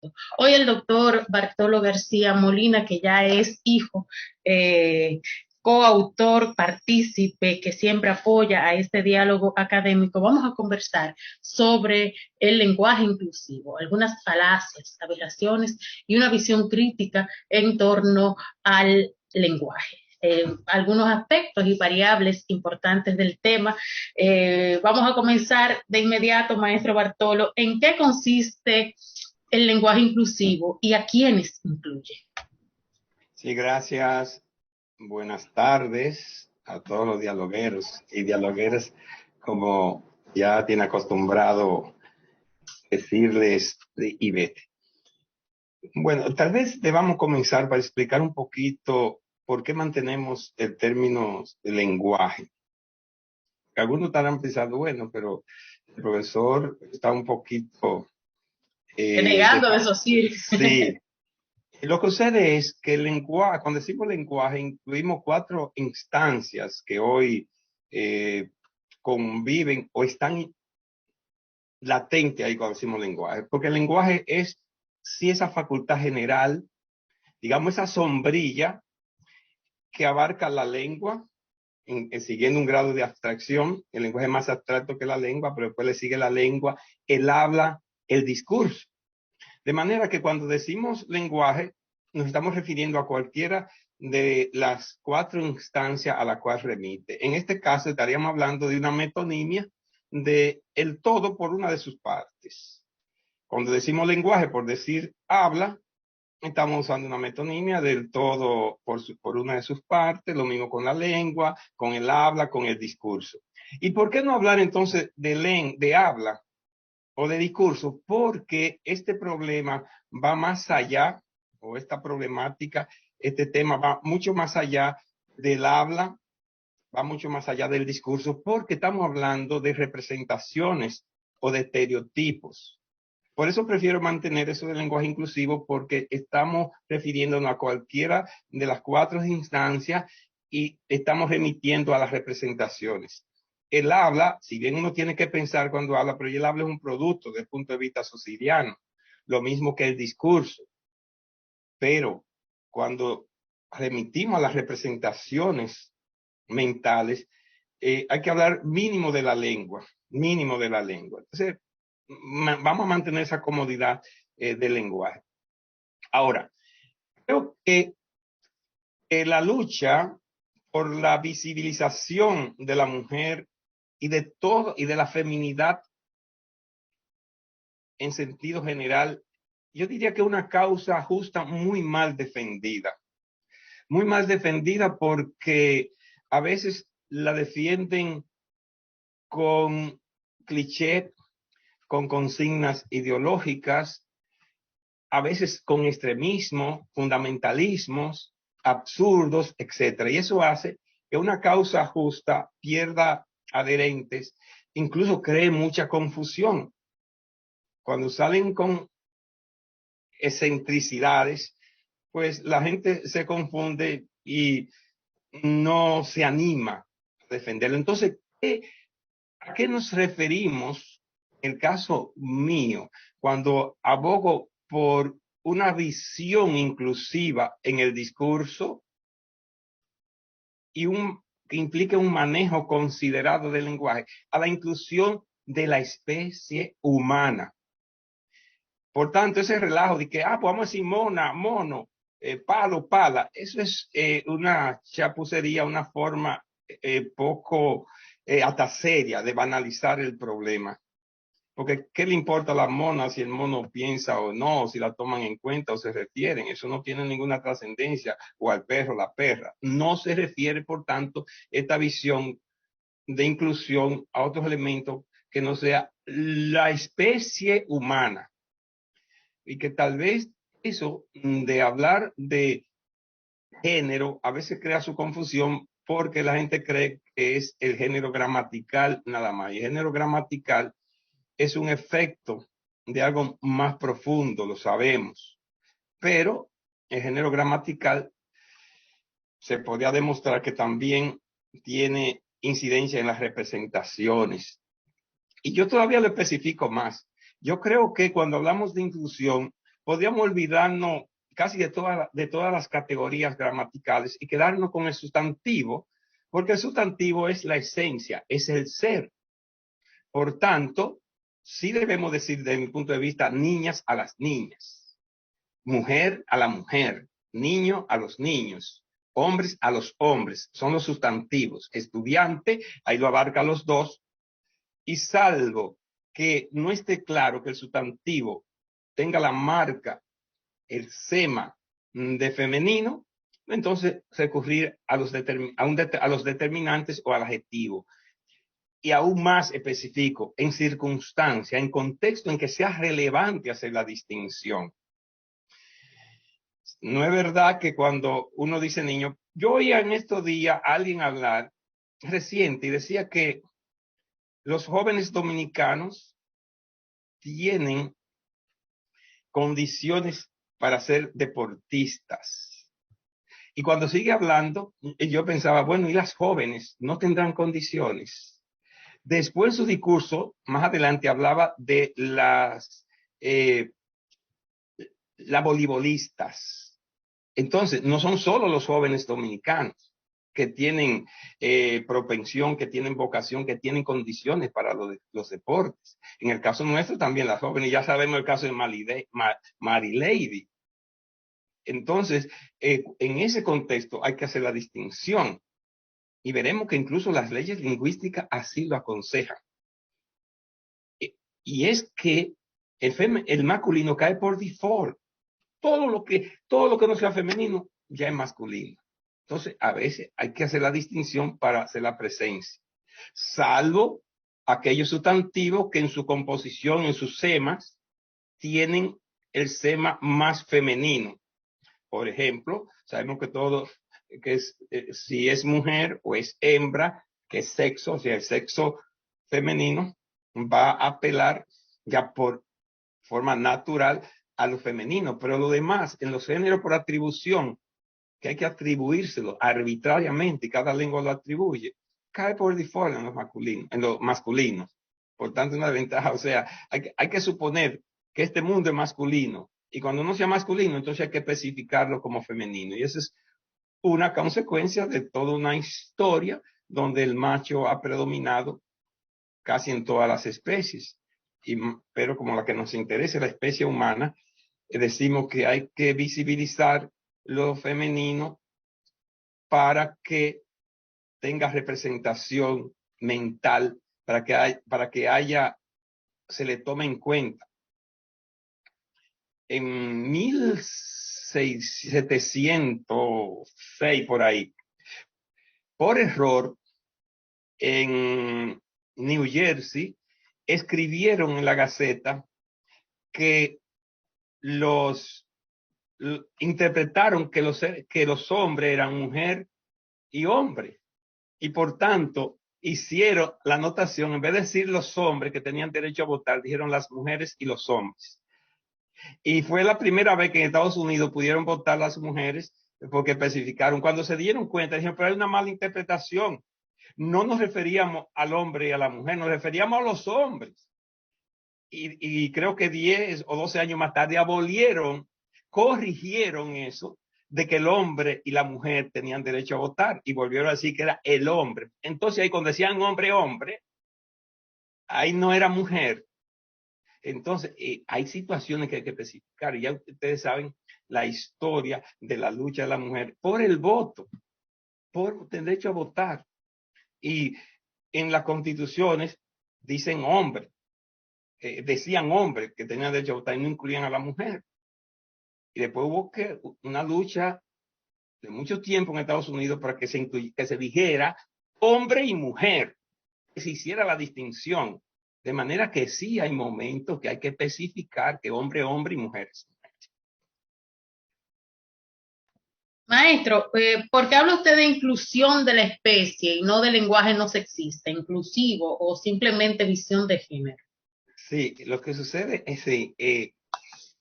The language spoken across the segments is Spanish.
esto. Hoy el doctor Bartolo García Molina, que ya es hijo, coautor, partícipe, que siempre apoya a este diálogo académico, vamos a conversar sobre el lenguaje inclusivo, algunas falacias, aberraciones y una visión crítica en torno al lenguaje. Algunos aspectos y variables importantes del tema. Vamos a comenzar de inmediato, maestro Bartolo. ¿En qué consiste el lenguaje inclusivo y a quiénes incluye? Sí, gracias. Buenas tardes a todos los dialogueros y dialogueras, como ya tiene acostumbrado decirles Ivette. Bueno, tal vez debamos comenzar para explicar un poquito por qué mantenemos el término de lenguaje. Algunos estarán pensando, bueno, pero el profesor está un poquito Negando eso sí. sí. Lo que sucede es que el lenguaje, cuando decimos lenguaje, incluimos cuatro instancias que hoy eh, conviven o están latentes ahí cuando decimos lenguaje, porque el lenguaje es sí esa facultad general, digamos esa sombrilla que abarca la lengua, siguiendo un grado de abstracción. El lenguaje es más abstracto que la lengua, pero después le sigue la lengua, el habla, el discurso. De manera que cuando decimos lenguaje, nos estamos refiriendo a cualquiera de las cuatro instancias a la cual remite. En este caso estaríamos hablando de una metonimia de el todo por una de sus partes. Cuando decimos lenguaje, por decir habla, estamos usando una metonimia del todo por una de sus partes, lo mismo con la lengua, con el habla, con el discurso. ¿Y por qué no hablar entonces de habla o de discurso? Porque este problema va más allá, o esta problemática, este tema va mucho más allá del habla, va mucho más allá del discurso, porque estamos hablando de representaciones o de estereotipos. Por eso prefiero mantener eso del lenguaje inclusivo, porque estamos refiriéndonos a cualquiera de las cuatro instancias y estamos remitiendo a las representaciones. El habla, si bien uno tiene que pensar cuando habla, pero el habla es un producto desde el punto de vista socialiano, lo mismo que el discurso. Pero cuando remitimos a las representaciones mentales, hay que hablar mínimo de la lengua, mínimo de la lengua. Entonces, vamos a mantener esa comodidad del lenguaje. Ahora, creo que la lucha por la visibilización de la mujer y de todo y de la feminidad en sentido general, yo diría que es una causa justa muy mal defendida porque a veces la defienden con clichés, con consignas ideológicas, a veces con extremismo, fundamentalismos absurdos, etcétera. Y eso hace que una causa justa pierda adherentes, incluso cree mucha confusión. Cuando salen con excentricidades, pues la gente se confunde y no se anima a defenderlo. Entonces, ¿a qué nos referimos en el caso mío cuando abogo por una visión inclusiva en el discurso y que implique un manejo considerado del lenguaje, a la inclusión de la especie humana? Por tanto, ese relajo de que, pues vamos a decir mona, mono, palo, pala, eso es una chapucería, una forma poco hasta seria de banalizar el problema. Porque ¿qué le importa a la mona si el mono piensa o no, si la toman en cuenta o se refieren? Eso no tiene ninguna trascendencia. O al perro, la perra. No se refiere, por tanto, esta visión de inclusión a otros elementos que no sea la especie humana. Y que tal vez eso de hablar de género a veces crea su confusión porque la gente cree que es el género gramatical nada más. Y el género gramatical es un efecto de algo más profundo, lo sabemos. Pero el género gramatical se podría demostrar que también tiene incidencia en las representaciones. Y yo todavía lo especifico más. Yo creo que cuando hablamos de inclusión, podríamos olvidarnos casi de todas las categorías gramaticales y quedarnos con el sustantivo, porque el sustantivo es la esencia, es el ser. Por tanto, sí debemos decir, desde mi punto de vista, niñas a las niñas, mujer a la mujer, niño a los niños, hombres a los hombres, son los sustantivos. Estudiante, ahí lo abarca los dos, y salvo que no esté claro que el sustantivo tenga la marca, el sema de femenino, entonces recurrir a los determinantes o al adjetivo. Y aún más específico, en circunstancia, en contexto en que sea relevante hacer la distinción. No es verdad que cuando uno dice niño, yo oía en estos días a alguien hablar reciente y decía que los jóvenes dominicanos tienen condiciones para ser deportistas. Y cuando sigue hablando, yo pensaba, bueno, ¿y las jóvenes no tendrán condiciones? Después en su discurso, más adelante, hablaba de las voleibolistas. Entonces, no son solo los jóvenes dominicanos que tienen propensión, que tienen vocación, que tienen condiciones para los deportes. En el caso nuestro también las jóvenes, ya sabemos el caso de Marilady. Entonces, en ese contexto hay que hacer la distinción y veremos que incluso las leyes lingüísticas así lo aconsejan. Y es que el masculino cae por default. Todo lo que no sea femenino ya es masculino. Entonces, a veces hay que hacer la distinción para hacer la presencia. Salvo aquellos sustantivos que en su composición, en sus semas, tienen el sema más femenino. Por ejemplo, sabemos que todo, si es mujer o es hembra, que es sexo, o sea, el sexo femenino va a apelar ya por forma natural a lo femenino, pero lo demás, en los géneros por atribución, que hay que atribuírselo arbitrariamente, cada lengua lo atribuye, cae por default en los masculinos. Por tanto, una ventaja, o sea, hay que suponer que este mundo es masculino, y cuando no sea masculino, entonces hay que especificarlo como femenino, y esa es una consecuencia de toda una historia donde el macho ha predominado casi en todas las especies. Pero como la que nos interesa, la especie humana, decimos que hay que visibilizar lo femenino para que tenga representación mental, para que haya, se le tome en cuenta. En 1706 por ahí, por error, en New Jersey, escribieron en la Gaceta que interpretaron que los hombres eran mujer y hombre, y por tanto hicieron la anotación, en vez de decir los hombres que tenían derecho a votar, dijeron las mujeres y los hombres. Y fue la primera vez que en Estados Unidos pudieron votar las mujeres, porque especificaron. Cuando se dieron cuenta, dijeron, pero hay una mala interpretación. No nos referíamos al hombre y a la mujer, nos referíamos a los hombres. Y creo que 10 o 12 años más tarde corrigieron eso, de que el hombre y la mujer tenían derecho a votar, y volvieron a decir que era el hombre. Entonces ahí cuando decían hombre, hombre, ahí no era mujer. Entonces hay situaciones que hay que especificar, y ya ustedes saben la historia de la lucha de la mujer por el voto, por el derecho a votar. Y en las constituciones dicen hombre, decían hombres que tenían derecho a votar y no incluían a la mujer. Y después hubo una lucha de mucho tiempo en Estados Unidos para que se dijera hombre y mujer, que se hiciera la distinción. De manera que sí hay momentos que hay que especificar que hombre, hombre y mujeres. Maestro, ¿por qué habla usted de inclusión de la especie y no de lenguaje no sexista, inclusivo o simplemente visión de género? Sí, lo que sucede es,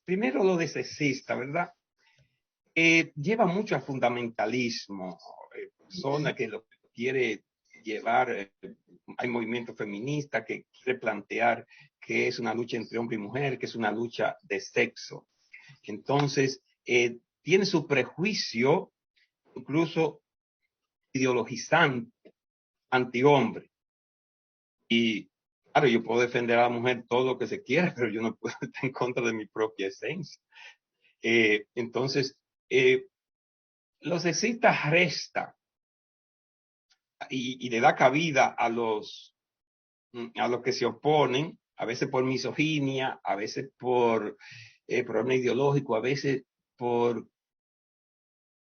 primero lo de sexista, ¿verdad? Lleva mucho al fundamentalismo, persona que lo quiere llevar, hay movimiento feminista que quiere plantear que es una lucha entre hombre y mujer, que es una lucha de sexo. Entonces, tiene su prejuicio, incluso ideologizante, antihombre. Y claro, yo puedo defender a la mujer todo lo que se quiera, pero yo no puedo estar en contra de mi propia esencia. Entonces, lo sexista resta y le da cabida a los que se oponen, a veces por misoginia, a veces por problema ideológico, a veces por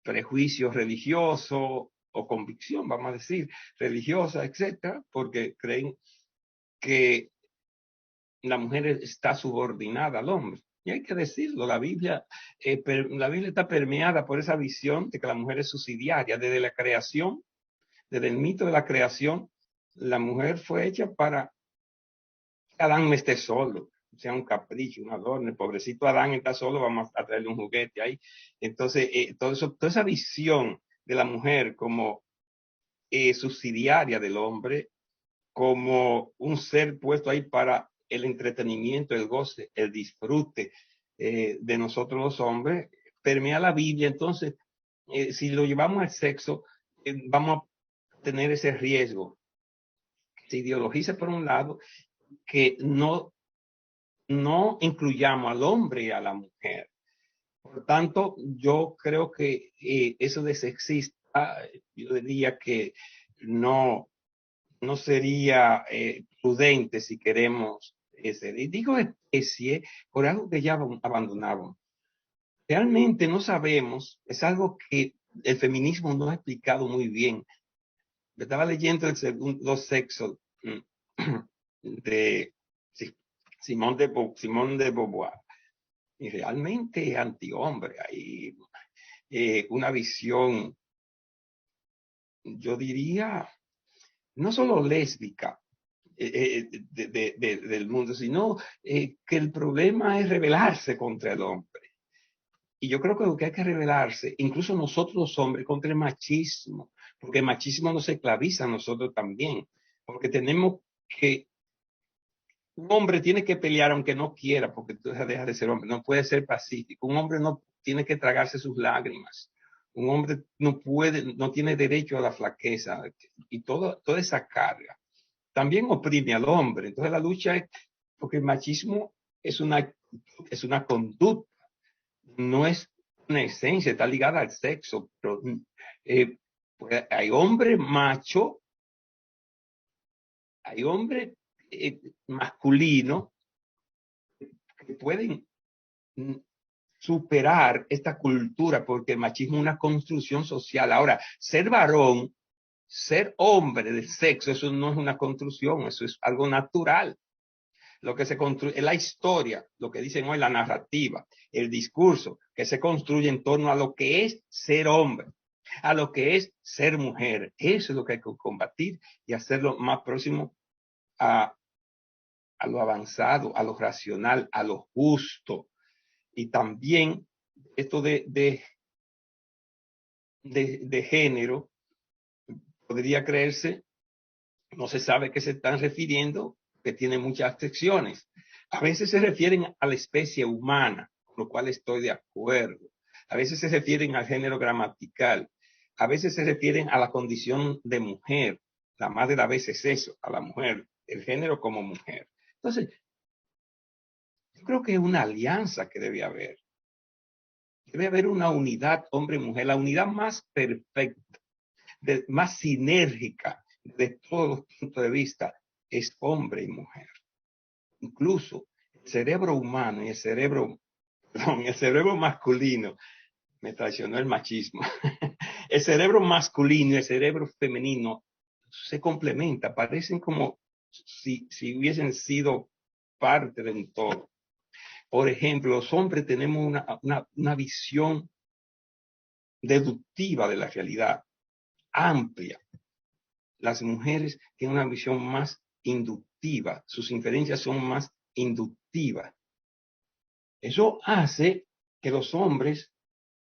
prejuicio religioso o convicción, vamos a decir, religiosa, etcétera, porque creen que la mujer está subordinada al hombre. Y hay que decirlo, la Biblia está permeada por esa visión de que la mujer es subsidiaria. Desde la creación, desde el mito de la creación, la mujer fue hecha para que Adán no esté solo, sea un capricho, un adorno. El pobrecito Adán está solo, vamos a traerle un juguete ahí. Entonces, toda esa visión de la mujer como subsidiaria del hombre, como un ser puesto ahí para el entretenimiento, el goce, el disfrute de nosotros los hombres, permea la Biblia. Entonces, si lo llevamos al sexo, vamos a tener ese riesgo. Se ideologiza por un lado, que no incluyamos al hombre y a la mujer. Por tanto, yo creo que eso de sexista, yo diría que no sería prudente si queremos ese. Y digo especie por algo que ya abandonamos. Realmente no sabemos, es algo que el feminismo no ha explicado muy bien. Estaba leyendo el segundo sexo de Simón de Beauvoir, y realmente antihombre. Hay una visión, yo diría, no solo lésbica del mundo, sino que el problema es rebelarse contra el hombre. Y yo creo que lo que hay que rebelarse, incluso nosotros los hombres, contra el machismo, porque el machismo nos esclaviza a nosotros también, porque tenemos que, un hombre tiene que pelear aunque no quiera, porque entonces deja de ser hombre, no puede ser pacífico, un hombre no tiene que tragarse sus lágrimas, un hombre no tiene derecho a la flaqueza y toda esa carga también oprime al hombre. Entonces la lucha es, porque el machismo es una conducta, no es una esencia, está ligada al sexo, pero pues hay hombres machos, hay hombres masculinos que pueden superar esta cultura, porque el machismo es una construcción social. Ahora, ser varón, ser hombre del sexo, eso no es una construcción, eso es algo natural. Lo que se construye es la historia, lo que dicen hoy, la narrativa, el discurso que se construye en torno a lo que es ser hombre, a lo que es ser mujer. Eso es lo que hay que combatir y hacerlo más próximo a lo avanzado, a lo racional, a lo justo. Y también esto de género podría creerse, no se sabe qué se están refiriendo, que tiene muchas secciones. A veces se refieren a la especie humana, con lo cual estoy de acuerdo. A veces se refieren al género gramatical. A veces se refieren a la condición de mujer. La madre a veces es eso, a la mujer, el género como mujer. Entonces, yo creo que es una alianza que debe haber. Debe haber una unidad hombre-mujer, la unidad más perfecta, más sinérgica de todos los puntos de vista, es hombre y mujer. Incluso el cerebro humano y el cerebro masculino, me traicionó el machismo, el cerebro masculino y el cerebro femenino se complementan, parecen como si hubiesen sido parte de un todo. Por ejemplo, los hombres tenemos una visión deductiva de la realidad, amplia. Las mujeres tienen una visión más inductiva, sus inferencias son más inductivas. Eso hace que los hombres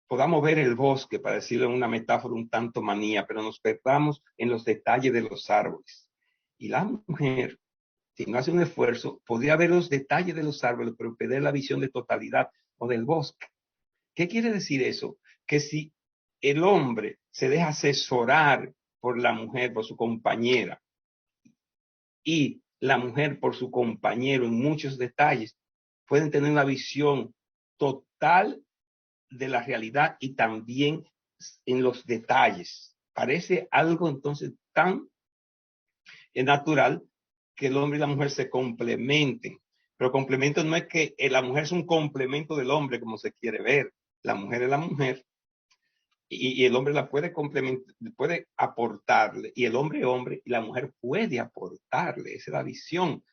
podamos ver el bosque, para decirlo en una metáfora un tanto manía, pero nos perdamos en los detalles de los árboles. Y la mujer, si no hace un esfuerzo, podría ver los detalles de los árboles, pero perder la visión de totalidad o del bosque. ¿Qué quiere decir eso? Que si el hombre se deja asesorar por la mujer, por su compañera, y la mujer por su compañero en muchos detalles, pueden tener una visión total de la realidad y también en los detalles. Parece algo entonces tan natural que el hombre y la mujer se complementen. Pero complemento no es que la mujer es un complemento del hombre como se quiere ver. La mujer es la mujer y el hombre la puede complementar, puede aportarle, y el hombre y la mujer puede aportarle. Esa es la visión.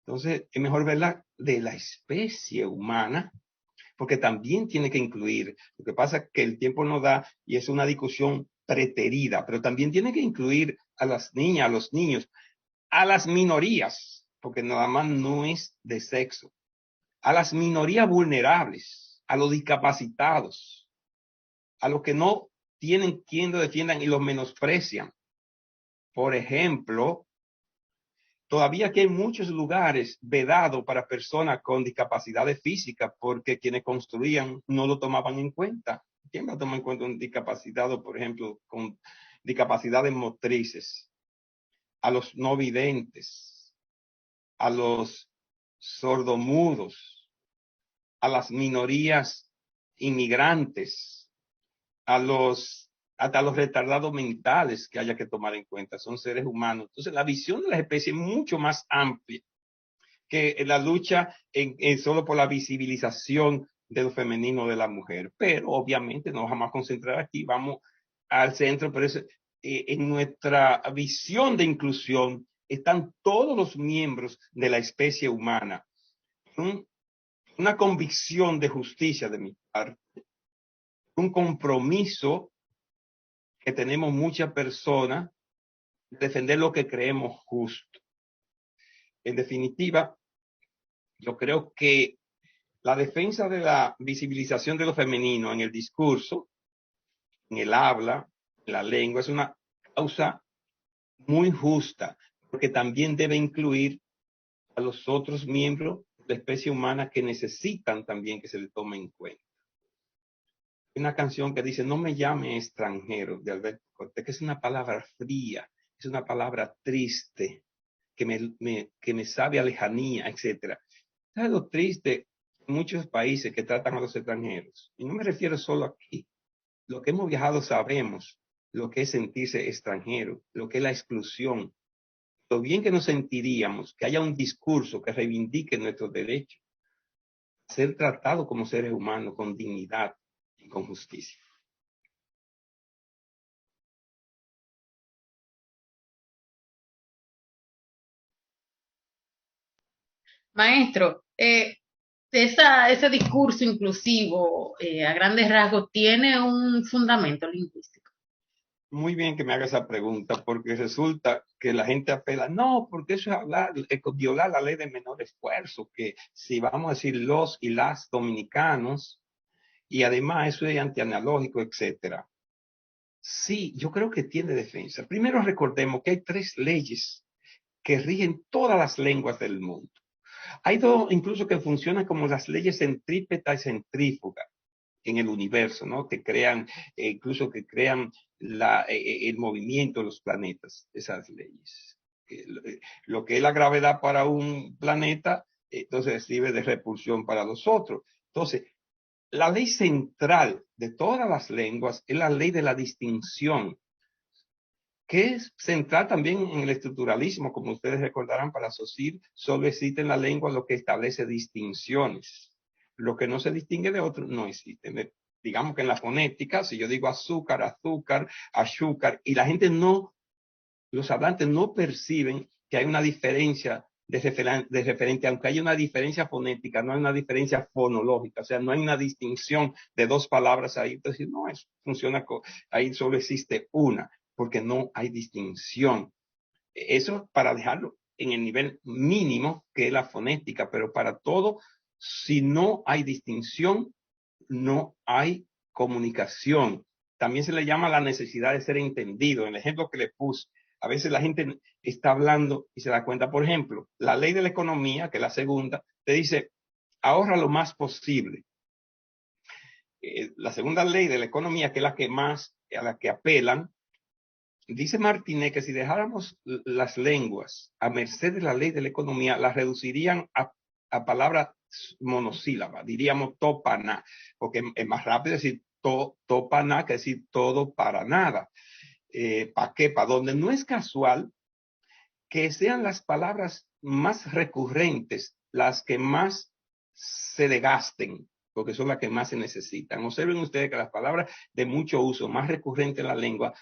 Entonces es mejor verla de la especie humana, porque también tiene que incluir. Lo que pasa es que el tiempo no da y es una discusión preterida, pero también tiene que incluir a las niñas, a los niños, a las minorías, porque nada más no es de sexo, a las minorías vulnerables, a los discapacitados, a los que no tienen quien lo defiendan y los menosprecian. Por ejemplo, todavía aquí hay muchos lugares vedados para personas con discapacidades físicas porque quienes construían no lo tomaban en cuenta. ¿Quién va a tomar en cuenta un discapacitado, por ejemplo, con discapacidades motrices? A los no videntes, a los sordomudos, a las minorías inmigrantes, hasta los retardados mentales que haya que tomar en cuenta. Son seres humanos. Entonces, la visión de las especies es mucho más amplia que la lucha solo por la visibilización de lo femenino de la mujer. Pero obviamente nos vamos a concentrar aquí, vamos al centro, pero en nuestra visión de inclusión están todos los miembros de la especie humana. Una convicción de justicia de mi parte, un compromiso que tenemos muchas personas, defender lo que creemos justo. En definitiva, yo creo que la defensa de la visibilización de lo femenino en el discurso, en el habla, en la lengua, es una causa muy justa, porque también debe incluir a los otros miembros de la especie humana que necesitan también que se le tome en cuenta. Hay una canción que dice, no me llame extranjero, de Alberto Cortés, que es una palabra fría, es una palabra triste, que me sabe a lejanía, etc. ¿Sabes lo triste? Muchos países que tratan a los extranjeros, y no me refiero solo aquí, lo que hemos viajado sabemos lo que es sentirse extranjero, lo que es la exclusión, lo bien que nos sentiríamos que haya un discurso que reivindique nuestros derechos, ser tratados como seres humanos con dignidad y con justicia. Maestro, ese discurso inclusivo, a grandes rasgos, tiene un fundamento lingüístico. Muy bien que me haga esa pregunta, porque resulta que la gente apela, no, porque eso es hablar, es violar la ley de menor esfuerzo, que si vamos a decir los y las dominicanos, y además eso es antianalógico, etcétera. Sí, yo creo que tiene defensa. Primero recordemos que hay 3 leyes que rigen todas las lenguas del mundo. Hay 2 incluso que funcionan como las leyes centrípeta y centrífuga en el universo, ¿no? Que crean, incluso que crean el movimiento de los planetas, esas leyes. Lo que es la gravedad para un planeta, entonces sirve de repulsión para los otros. Entonces, la ley central de todas las lenguas es la ley de la distinción, que es central también en el estructuralismo, como ustedes recordarán, para Saussure, solo existe en la lengua lo que establece distinciones. Lo que no se distingue de otro no existe. Digamos que en la fonética, si yo digo azúcar, azúcar, azúcar, y la gente no, los hablantes no perciben que hay una diferencia de referente, aunque hay una diferencia fonética, no hay una diferencia fonológica, o sea, no hay una distinción de 2 palabras ahí. Entonces, no, eso funciona, ahí solo existe una, porque no hay distinción. Eso para dejarlo en el nivel mínimo que es la fonética, pero para todo, si no hay distinción, no hay comunicación. También se le llama la necesidad de ser entendido. En el ejemplo que le puse, a veces la gente está hablando y se da cuenta, por ejemplo, la ley de la economía, que es la segunda, te dice, ahorra lo más posible. la segunda ley de la economía, que es la que más, a la que apelan, dice Martínez que si dejáramos las lenguas a merced de la ley de la economía, las reducirían a palabras monosílabas, diríamos topaná, porque es más rápido decir topaná que decir todo para nada. ¿Para qué? Para donde no es casual que sean las palabras más recurrentes, las que más se desgasten, porque son las que más se necesitan. Observen ustedes que las palabras de mucho uso, más recurrentes en la lengua,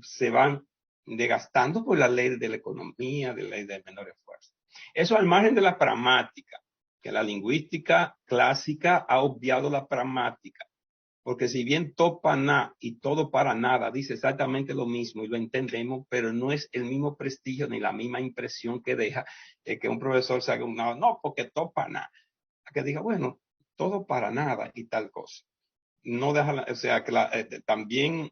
se van desgastando por la ley de la economía, de la ley de menor esfuerzo. Eso al margen de la pragmática, que la lingüística clásica ha obviado la pragmática. Porque si bien topaná y todo para nada dice exactamente lo mismo y lo entendemos, pero no es el mismo prestigio ni la misma impresión que deja que un profesor se haga no, porque topaná. Que diga, bueno, todo para nada y tal cosa. No deja, o sea, que también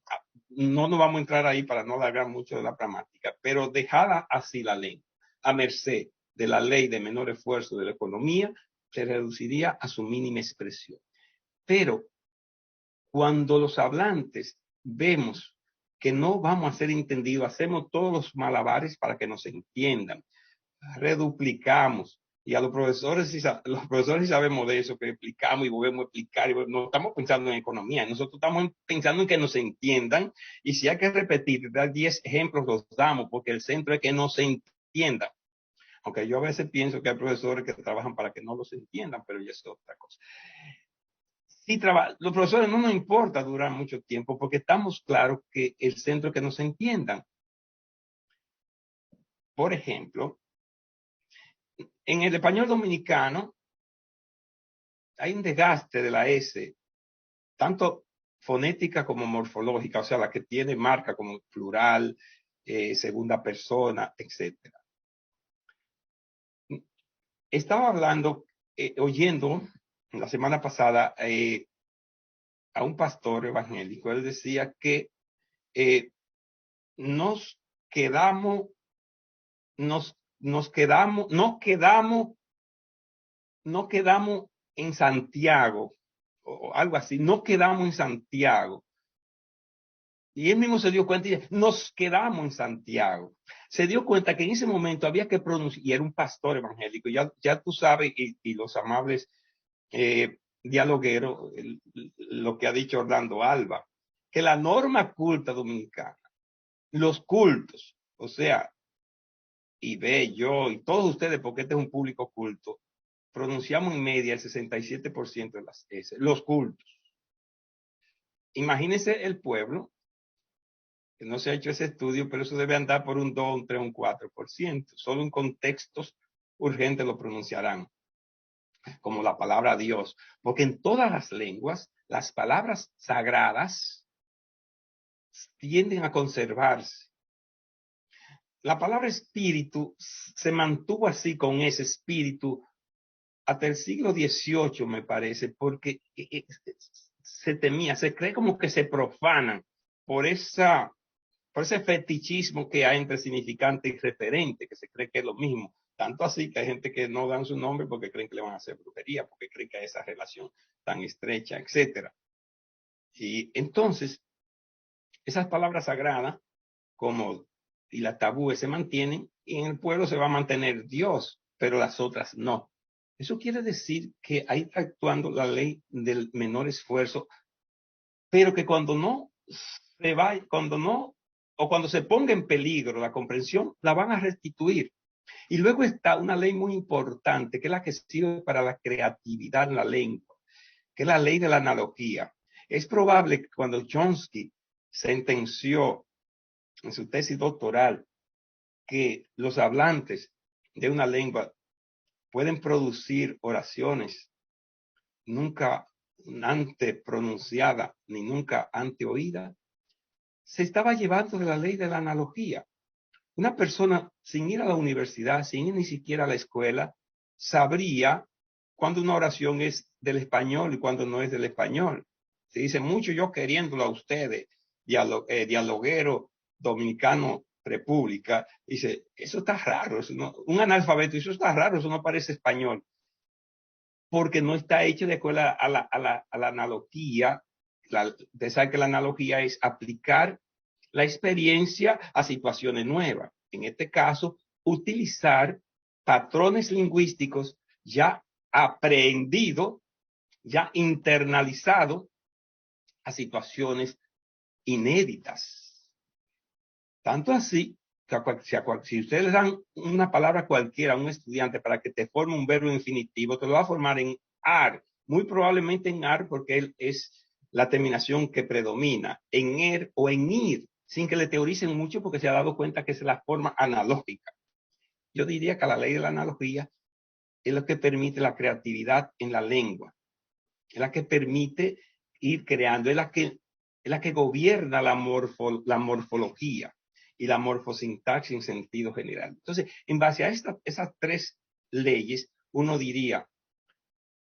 no nos vamos a entrar ahí para no alargar mucho de la pragmática, pero dejada así la ley, a merced de la ley de menor esfuerzo de la economía, se reduciría a su mínima expresión. Pero cuando los hablantes vemos que no vamos a ser entendidos, hacemos todos los malabares para que nos entiendan, reduplicamos, y a los profesores sí sabemos de eso, que explicamos y volvemos a explicar, y no estamos pensando en economía, nosotros estamos pensando en que nos entiendan, y si hay que repetir, dar 10 ejemplos los damos, porque el centro es que no se entienda. Aunque yo a veces pienso que hay profesores que trabajan para que no los entiendan, pero ya es otra cosa. Sí, los profesores no nos importa durar mucho tiempo porque estamos claros que el centro es que nos entiendan. Por ejemplo, en el español dominicano hay un desgaste de la S, tanto fonética como morfológica, o sea, la que tiene marca como plural, segunda persona, etc. Estaba hablando, oyendo la semana pasada a un pastor evangélico. Él decía que nos quedamos en Santiago, o algo así, no quedamos en Santiago. Y él mismo se dio cuenta y dice, nos quedamos en Santiago. Se dio cuenta que en ese momento había que pronunciar, y era un pastor evangélico, ya tú sabes, y los amables dialogueros, lo que ha dicho Orlando Alba, que la norma culta dominicana, los cultos, o sea, y ve yo y todos ustedes, porque este es un público culto, pronunciamos en media el 67% de las S, los cultos. Imagínense el pueblo, que no se ha hecho ese estudio, pero eso debe andar por un 2, un 3, un 4%. Solo en contextos urgentes lo pronunciarán, como la palabra Dios. Porque en todas las lenguas, las palabras sagradas tienden a conservarse. La palabra espíritu se mantuvo así con ese espíritu hasta el siglo XVIII, me parece, porque se temía, se cree como que se profanan por ese fetichismo que hay entre significante y referente, que se cree que es lo mismo. Tanto así que hay gente que no dan su nombre porque creen que le van a hacer brujería, porque creen que hay esa relación tan estrecha, etc. Y entonces, esas palabras sagradas, como y las tabúes se mantienen, y en el pueblo se va a mantener Dios, pero las otras no. Eso quiere decir que ahí está actuando la ley del menor esfuerzo, pero que cuando no se va, cuando se ponga en peligro la comprensión, la van a restituir. Y luego está una ley muy importante, que es la que sirve para la creatividad en la lengua, que es la ley de la analogía. Es probable que cuando Chomsky sentenció en su tesis doctoral que los hablantes de una lengua pueden producir oraciones nunca antes pronunciada ni nunca antes oída, se estaba llevando de la ley de la analogía. Una persona sin ir a la universidad, sin ir ni siquiera a la escuela, sabría cuando una oración es del español y cuando no es del español. Se dice mucho yo queriéndolo a ustedes, dialoguero dominicano república, dice, eso está raro, eso no, un analfabeto, eso está raro, eso no parece español, porque no está hecho de acuerdo a la analogía Ustedes saben que la analogía es aplicar la experiencia a situaciones nuevas. En este caso, utilizar patrones lingüísticos ya aprendidos, ya internalizados a situaciones inéditas. Tanto así que si ustedes le dan una palabra cualquiera a un estudiante para que te forme un verbo infinitivo, te lo va a formar en AR, muy probablemente en AR porque él es la terminación que predomina, en ER o en IR, sin que le teoricen mucho porque se ha dado cuenta que es la forma analógica. Yo diría que la ley de la analogía es lo que permite la creatividad en la lengua, es la que permite ir creando, es la que gobierna la morfología y la morfosintaxis en sentido general. Entonces, en base a esas tres leyes, uno diría,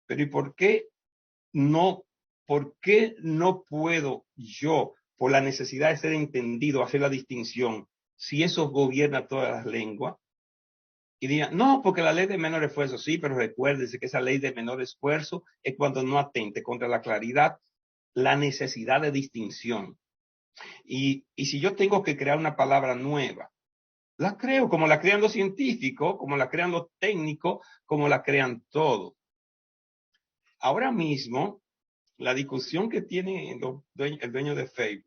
pero ¿y por qué no puedo yo, por la necesidad de ser entendido, hacer la distinción si eso gobierna todas las lenguas? Y dirían, no, porque la ley de menor esfuerzo, sí, pero recuérdese que esa ley de menor esfuerzo es cuando no atente contra la claridad, la necesidad de distinción. Y si yo tengo que crear una palabra nueva, la creo como la crean los científicos, como la crean los técnicos, como la crean todos. Ahora mismo, la discusión que tiene el dueño de Facebook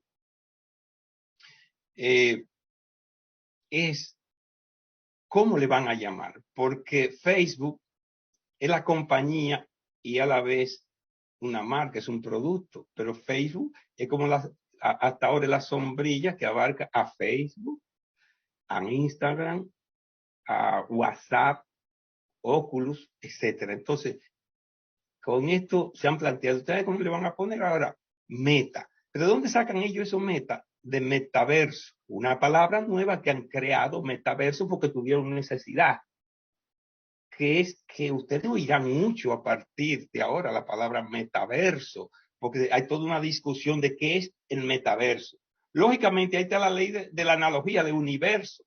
es cómo le van a llamar, porque Facebook es la compañía y a la vez una marca, es un producto, pero Facebook es como hasta ahora la sombrilla que abarca a Facebook, a Instagram, a WhatsApp, Oculus, etcétera. Entonces, con esto se han planteado, ¿ustedes cómo le van a poner ahora? Meta. ¿Pero de dónde sacan ellos esos meta? De metaverso, una palabra nueva que han creado, metaverso, porque tuvieron necesidad, que es que ustedes oirán mucho a partir de ahora la palabra metaverso, porque hay toda una discusión de qué es el metaverso. Lógicamente, ahí está la ley de la analogía de universo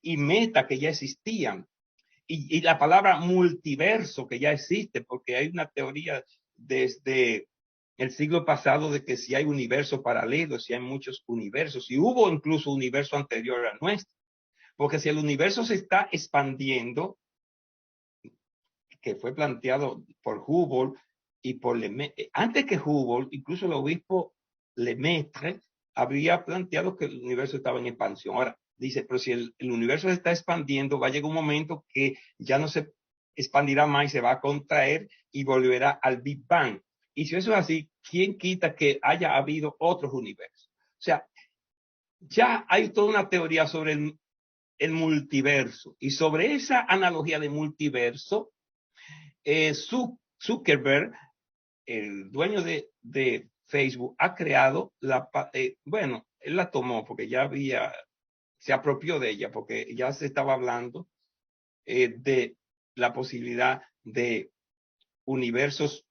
y meta que ya existían. Y la palabra multiverso que ya existe, porque hay una teoría desde el siglo pasado de que si hay universos paralelos, si hay muchos universos, y hubo incluso un universo anterior a nuestro, porque si el universo se está expandiendo, que fue planteado por Hubble y por Lemaitre, antes que Hubble, incluso el obispo Lemaitre había planteado que el universo estaba en expansión. Ahora, dice, pero si el universo se está expandiendo, va a llegar un momento que ya no se expandirá más y se va a contraer y volverá al Big Bang. Y si eso es así, ¿quién quita que haya habido otros universos? O sea, ya hay toda una teoría sobre el multiverso. Y sobre esa analogía de multiverso, Zuckerberg, el dueño de Facebook, ha creado bueno, él la tomó porque ya se apropió de ella, porque ya se estaba hablando de la posibilidad de universos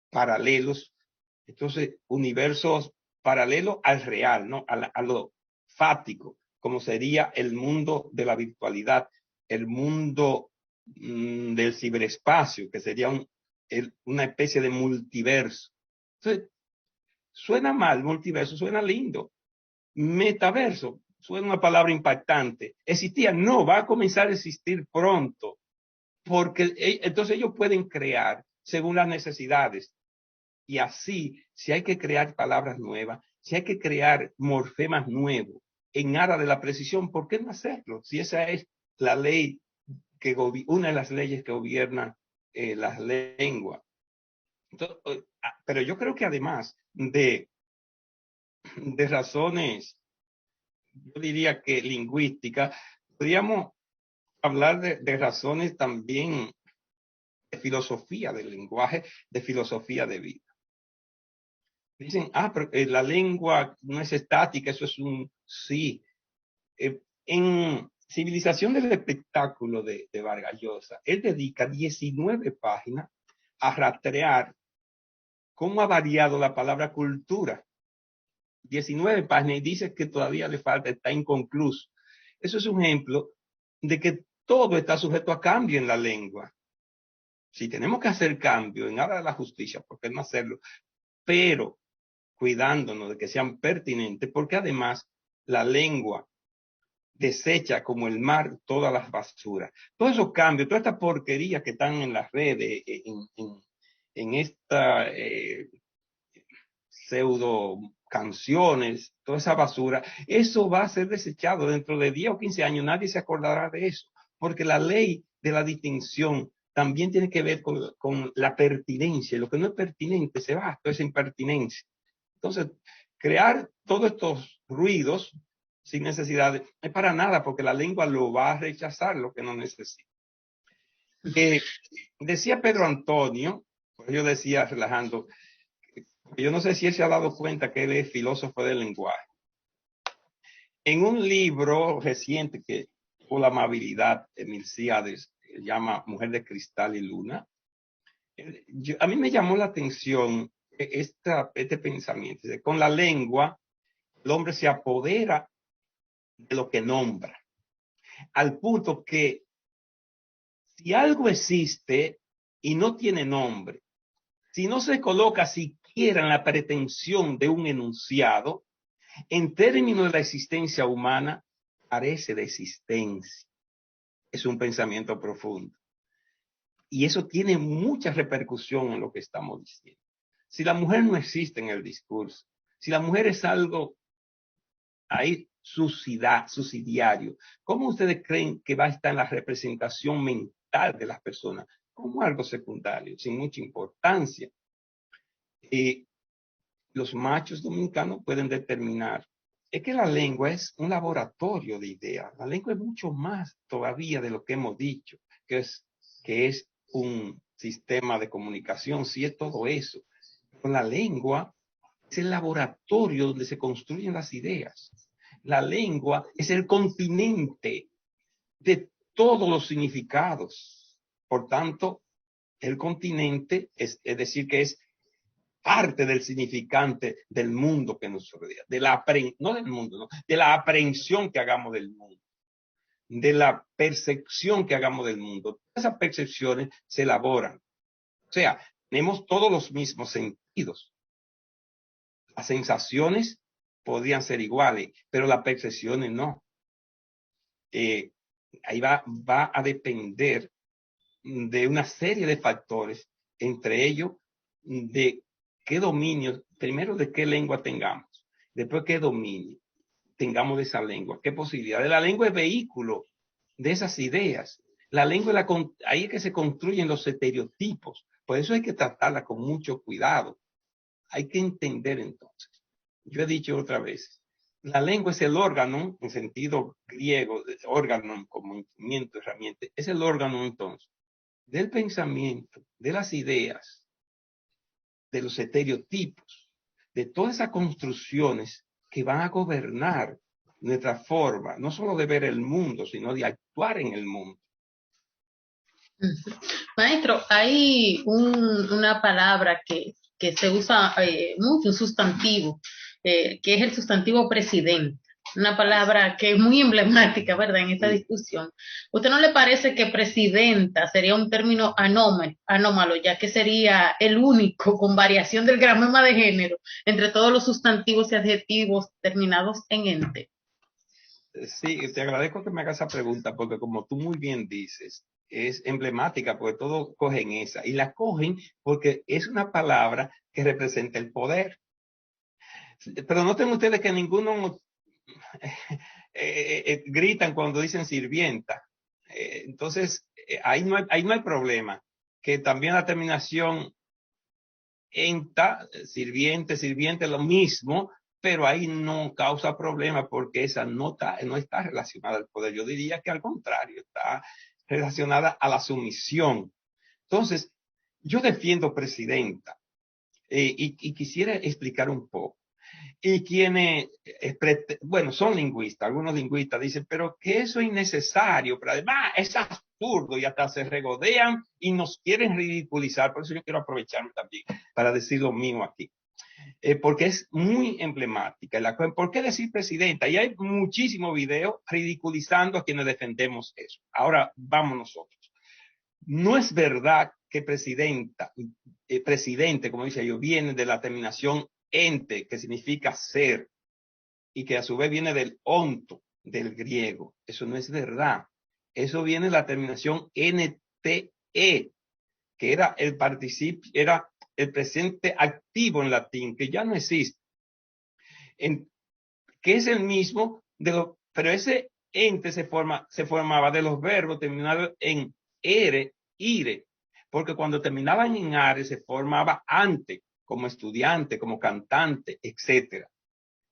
paralelos. Entonces, universos paralelos al real, ¿no? A lo fáctico, como sería el mundo de la virtualidad, el mundo del ciberespacio, que sería una especie de multiverso. Entonces, suena mal, multiverso, suena lindo. Metaverso, suena una palabra impactante. ¿Existía? No, va a comenzar a existir pronto, porque entonces ellos pueden crear según las necesidades. Y así, si hay que crear palabras nuevas, si hay que crear morfemas nuevos en área de la precisión, ¿por qué no hacerlo? Si esa es la ley una de las leyes que gobiernan las lenguas. Entonces, pero yo creo que además de razones, yo diría que lingüísticas, podríamos hablar de razones también de filosofía del lenguaje, de filosofía de vida. Dicen, pero la lengua no es estática, eso es un sí. En Civilización del Espectáculo de Vargas Llosa, él dedica 19 páginas a rastrear cómo ha variado la palabra cultura. 19 páginas y dice que todavía le falta, está inconcluso. Eso es un ejemplo de que todo está sujeto a cambio en la lengua. Si tenemos que hacer cambio en aras de la justicia, ¿por qué no hacerlo? Pero cuidándonos de que sean pertinentes, porque además la lengua desecha como el mar todas las basuras. Todos esos cambios, toda esta porquería que están en las redes, en esta pseudo canciones, toda esa basura, eso va a ser desechado dentro de 10 o 15 años. Nadie se acordará de eso, porque la ley de la distinción también tiene que ver con la pertinencia. Lo que no es pertinente se va, esto es impertinencia. Entonces, crear todos estos ruidos sin necesidad no es para nada, porque la lengua lo va a rechazar lo que no necesita. Decía Pedro Antonio, pues yo decía relajando, yo no sé si él se ha dado cuenta que él es filósofo del lenguaje. En un libro reciente que tuvo la amabilidad de Milcíades, que se llama Mujer de Cristal y Luna, a mí me llamó la atención este pensamiento. Con la lengua, el hombre se apodera de lo que nombra, al punto que si algo existe y no tiene nombre, si no se coloca siquiera en la pretensión de un enunciado, en términos de la existencia humana, carece de existencia. Es un pensamiento profundo. Y eso tiene mucha repercusión en lo que estamos diciendo. Si la mujer no existe en el discurso, si la mujer es algo ahí subsidiario, ¿cómo ustedes creen que va a estar en la representación mental de las personas? Como algo secundario, sin mucha importancia. Los machos dominicanos pueden determinar. Es que la lengua es un laboratorio de ideas. La lengua es mucho más todavía de lo que hemos dicho, que es un sistema de comunicación, sí es todo eso. Pero la lengua es el laboratorio donde se construyen las ideas. La lengua es el continente de todos los significados. Por tanto, el continente es decir, que es parte del significante del mundo que nos rodea, no del mundo, no, de la aprehensión que hagamos del mundo, de la percepción que hagamos del mundo. Esas percepciones se elaboran. O sea, tenemos todos los mismos sentidos. Las sensaciones podrían ser iguales, pero las percepciones no. Ahí va a depender de una serie de factores, entre ellos de qué dominio, primero de qué lengua tengamos, después qué dominio tengamos de esa lengua, qué posibilidad. La lengua es vehículo de esas ideas. La lengua, ahí es que se construyen los estereotipos. Por eso hay que tratarla con mucho cuidado. Hay que entender entonces. Yo he dicho otra vez, la lengua es el órgano, en sentido griego, órgano como instrumento, herramienta, es el órgano entonces del pensamiento, de las ideas, de los estereotipos, de todas esas construcciones que van a gobernar nuestra forma, no solo de ver el mundo, sino de actuar en el mundo. Maestro, hay una palabra que se usa mucho, un sustantivo, que es el sustantivo presidente. Una palabra que es muy emblemática, ¿verdad?, en esta discusión. ¿Usted no le parece que presidenta sería un término anómalo, ya que sería el único con variación del gramema de género entre todos los sustantivos y adjetivos terminados en ente? Sí, te agradezco que me hagas esa pregunta, porque como tú muy bien dices, es emblemática, porque todos cogen esa, y la cogen porque es una palabra que representa el poder. Pero noten ustedes que ninguno gritan cuando dicen sirvienta. Entonces, ahí no hay problema. Que también la terminación enta, sirviente, lo mismo, pero ahí no causa problema porque esa no está relacionada al poder. Yo diría que al contrario, está relacionada a la sumisión. Entonces, yo defiendo presidenta y quisiera explicar un poco. Y quienes, bueno, son lingüistas, algunos lingüistas dicen, pero que eso es innecesario, pero además es absurdo y hasta se regodean y nos quieren ridiculizar. Por eso yo quiero aprovecharme también para decir lo mismo aquí, porque es muy emblemática. ¿Por qué decir presidenta? Y hay muchísimos videos ridiculizando a quienes defendemos eso. Ahora vamos nosotros. No es verdad que presidente, como dice yo, viene de la terminación ente, que significa ser, y que a su vez viene del onto, del griego. Eso no es verdad. Eso viene de la terminación NTE, que era el participio, era el presente activo en latín, que ya no existe, que es el mismo, pero ese ente se formaba de los verbos terminados en ere, ire, porque cuando terminaban en are se formaba ante, como estudiante, como cantante, etcétera.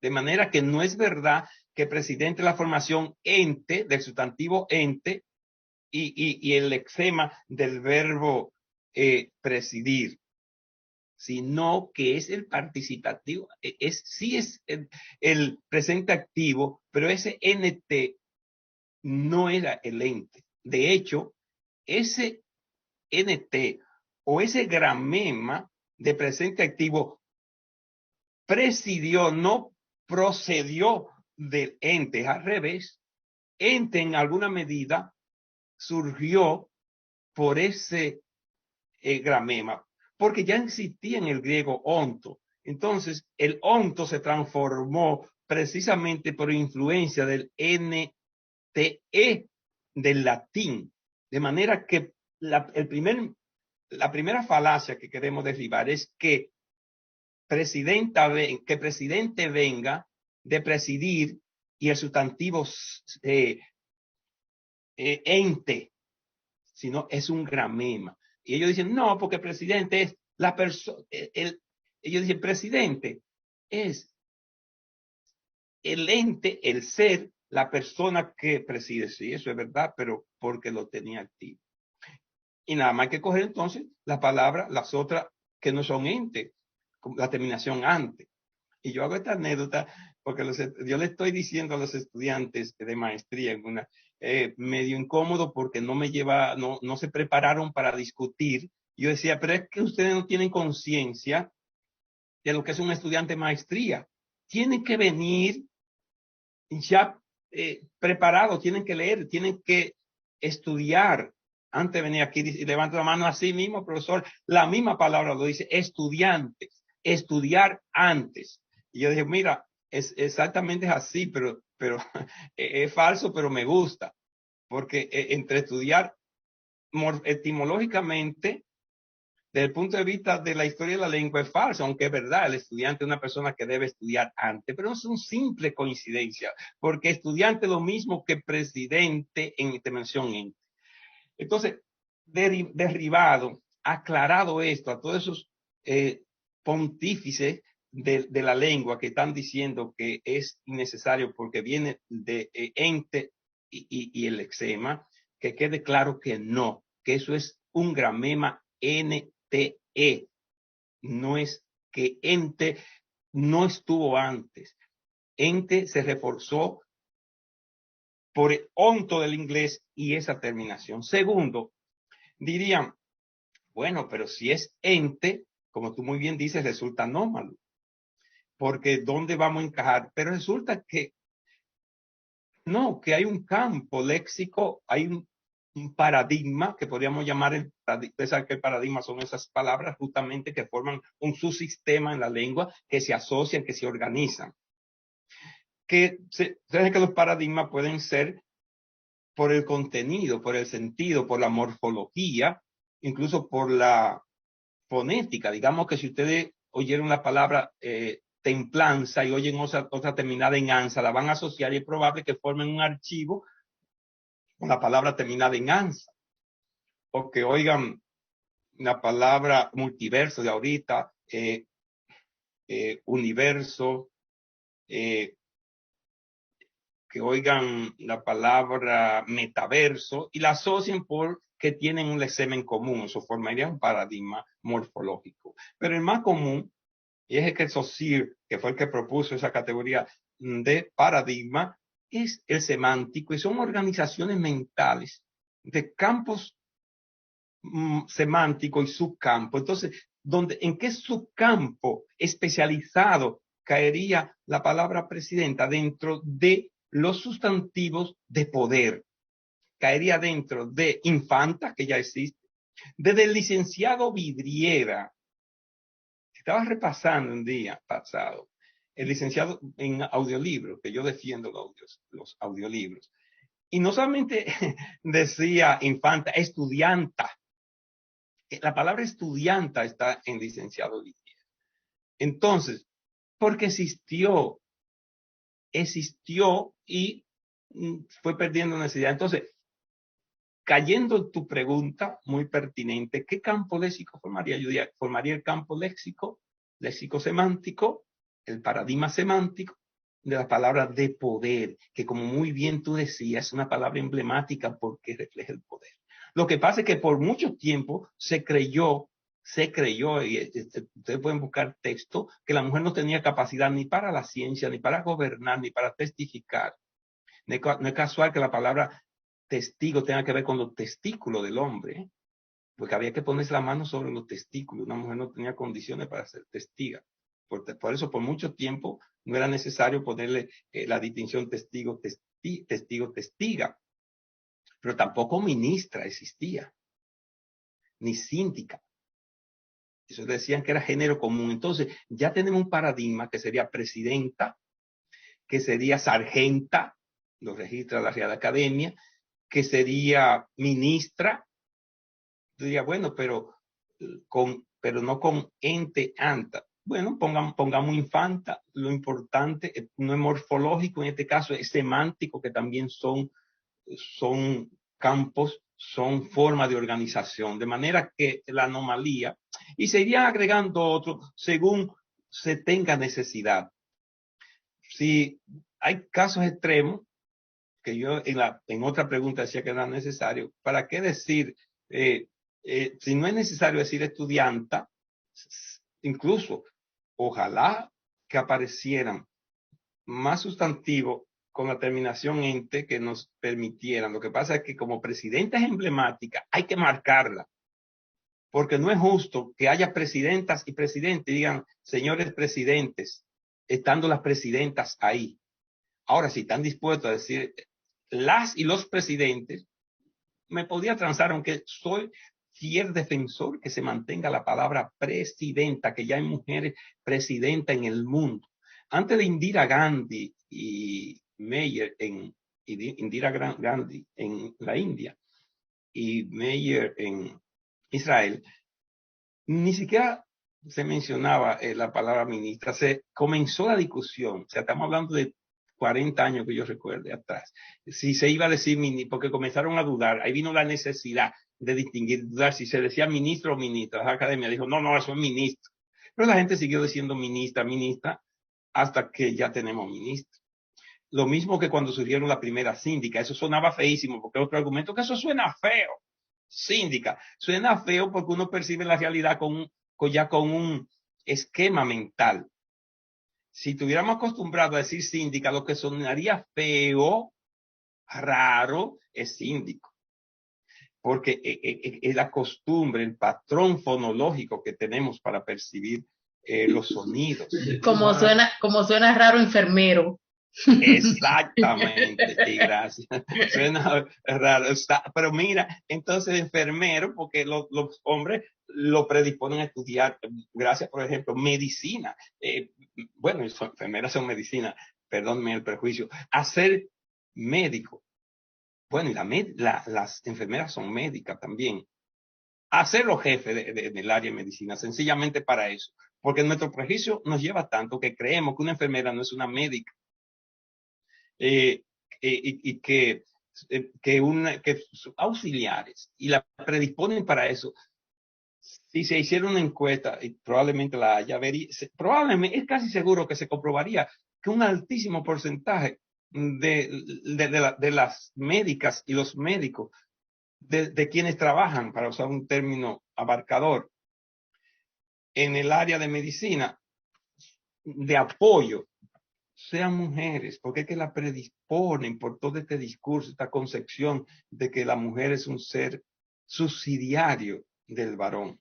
De manera que no es verdad que presidente la formación ente, del sustantivo ente, y el lexema del verbo presidir, sino que es el participativo, sí es el presente activo, pero ese nt no era el ente. De hecho, ese nt o ese gramema de presente activo presidió, no procedió del ente, al revés. Ente en alguna medida surgió por ese gramema, porque ya existía en el griego onto. Entonces, el onto se transformó precisamente por influencia del NTE del latín. De manera que la primera falacia que queremos derribar es que presidente venga de presidir y el sustantivo ente, sino es un gramema. Y ellos dicen, no, porque presidente es la persona, ellos dicen, presidente es el ente, el ser, la persona que preside. Sí, eso es verdad, pero porque lo tenía activo. Y nada más hay que coger entonces las palabras, las otras que no son ente, la terminación ante. Y yo hago esta anécdota porque yo le estoy diciendo a los estudiantes de maestría en una medio incómodo porque no se prepararon para discutir. Yo decía, pero es que ustedes no tienen conciencia de lo que es un estudiante de maestría. Tienen que venir ya preparados, tienen que leer, tienen que estudiar. Antes de venir aquí, y levanto la mano así mismo, profesor, la misma palabra lo dice, estudiantes, estudiar antes. Y yo dije, mira, exactamente es así, pero es falso, pero me gusta, porque entre estudiar etimológicamente, desde el punto de vista de la historia de la lengua, es falso, aunque es verdad, el estudiante es una persona que debe estudiar antes, pero no es una simple coincidencia, porque estudiante es lo mismo que presidente en intervención en. Entonces, derribado, aclarado esto a todos esos pontífices de la lengua que están diciendo que es innecesario porque viene de ente y el lexema, que quede claro que no, que eso es un gramema NTE, no es que ente no estuvo antes. Ente se reforzó por el onto del inglés y esa terminación. Segundo, dirían, bueno, pero si es ente, como tú muy bien dices, resulta anómalo, porque ¿dónde vamos a encajar? Pero resulta que no, que hay un campo léxico, hay un paradigma que podríamos llamar pensar que el paradigma son esas palabras justamente que forman un subsistema en la lengua, que se asocian, que se organizan. Que los paradigmas pueden ser por el contenido, por el sentido, por la morfología, incluso por la fonética. Digamos que si ustedes oyeron la palabra templanza y oyen otra terminada en ansa, la van a asociar y es probable que formen un archivo con la palabra terminada en ansa. O que oigan la palabra multiverso de ahorita, universo, que oigan la palabra metaverso y la asocien porque tienen un lexema en común. Eso formaría un paradigma morfológico. Pero el más común, y es el que Saussure, que fue el que propuso esa categoría de paradigma, es el semántico y son organizaciones mentales de campos semánticos y subcampos. Entonces, ¿en qué subcampo especializado caería la palabra presidenta? Dentro de los sustantivos de poder. Caería dentro de infanta, que ya existe, desde el licenciado Vidriera, Estaba repasando un día pasado el licenciado en audiolibros, que yo defiendo los audiolibros, y no solamente decía infanta, estudianta. La palabra estudianta está en licenciado Ligier. Entonces, porque existió y fue perdiendo necesidad. Entonces, cayendo en tu pregunta muy pertinente, ¿qué campo léxico formaría? Yo diría, formaría el campo léxico semántico, el paradigma semántico de la palabra de poder, que como muy bien tú decías, es una palabra emblemática porque refleja el poder. Lo que pasa es que por mucho tiempo se creyó, y ustedes pueden buscar texto, que la mujer no tenía capacidad ni para la ciencia, ni para gobernar, ni para testificar. No es casual que la palabra testigo tenga que ver con los testículos del hombre, porque había que ponerse la mano sobre los testículos. Una mujer no tenía condiciones para ser testiga. Por eso, por mucho tiempo, no era necesario ponerle la distinción testiga. Pero tampoco ministra existía, ni síndica. Eso decían que era género común. Entonces, ya tenemos un paradigma que sería presidenta, que sería sargenta, lo registra la Real Academia, que sería ministra. Yo diría, bueno, pero no con ente anta. Bueno, pongamos infanta. Lo importante no es morfológico, en este caso es semántico, que también son campos, son formas de organización, de manera que la anomalía, y se iría agregando otro según se tenga necesidad. Si hay casos extremos, que yo en otra pregunta decía que no era necesario, ¿para qué decir, si no es necesario decir estudianta, incluso ojalá que aparecieran más sustantivos con la terminación ente que nos permitieran? Lo que pasa es que como presidenta es emblemática, hay que marcarla, porque no es justo que haya presidentas y presidentes y digan, señores presidentes, estando las presidentas ahí. Ahora, si están dispuestos a decir las y los presidentes, me podría transar, aunque soy fiel defensor que se mantenga la palabra presidenta, que ya hay mujeres presidentas en el mundo. Antes de Indira Gandhi y Indira Gandhi en la India y Meyer en Israel, ni siquiera se mencionaba la palabra ministra. Se comenzó la discusión, o sea, estamos hablando de 40 años que yo recuerde atrás, si se iba a decir ministra, porque comenzaron a dudar, ahí vino la necesidad de distinguir, dudar si se decía ministro o ministra. La academia dijo, no, eso es ministro. Pero la gente siguió diciendo ministra, hasta que ya tenemos ministro. Lo mismo que cuando surgieron la primera síndica, eso sonaba feísimo, porque otro argumento, que eso suena feo. Síndica, suena feo porque uno percibe la realidad ya con un esquema mental. Si estuviéramos acostumbrados a decir síndica, lo que sonaría feo, raro, es síndico. Porque es la costumbre, el patrón fonológico que tenemos para percibir los sonidos. Como suena raro enfermero. Exactamente, y gracias. Suena raro, pero mira, entonces enfermero, porque los hombres lo predisponen a estudiar, gracias, por ejemplo, medicina. Bueno, enfermeras son medicina, perdónme el prejuicio, a ser médico. Bueno, y las enfermeras son médicas también. A ser los jefes del área de medicina, sencillamente para eso. Porque nuestro prejuicio nos lleva tanto que creemos que una enfermera no es una médica. Y que sus auxiliares y la predisponen para eso. Si se hiciera una encuesta, y probablemente la haya, probablemente es casi seguro que se comprobaría que un altísimo porcentaje de las médicas y los médicos, de quienes trabajan, para usar un término abarcador, en el área de medicina, de apoyo, sean mujeres, porque es que la predisponen por todo este discurso, esta concepción de que la mujer es un ser subsidiario del varón.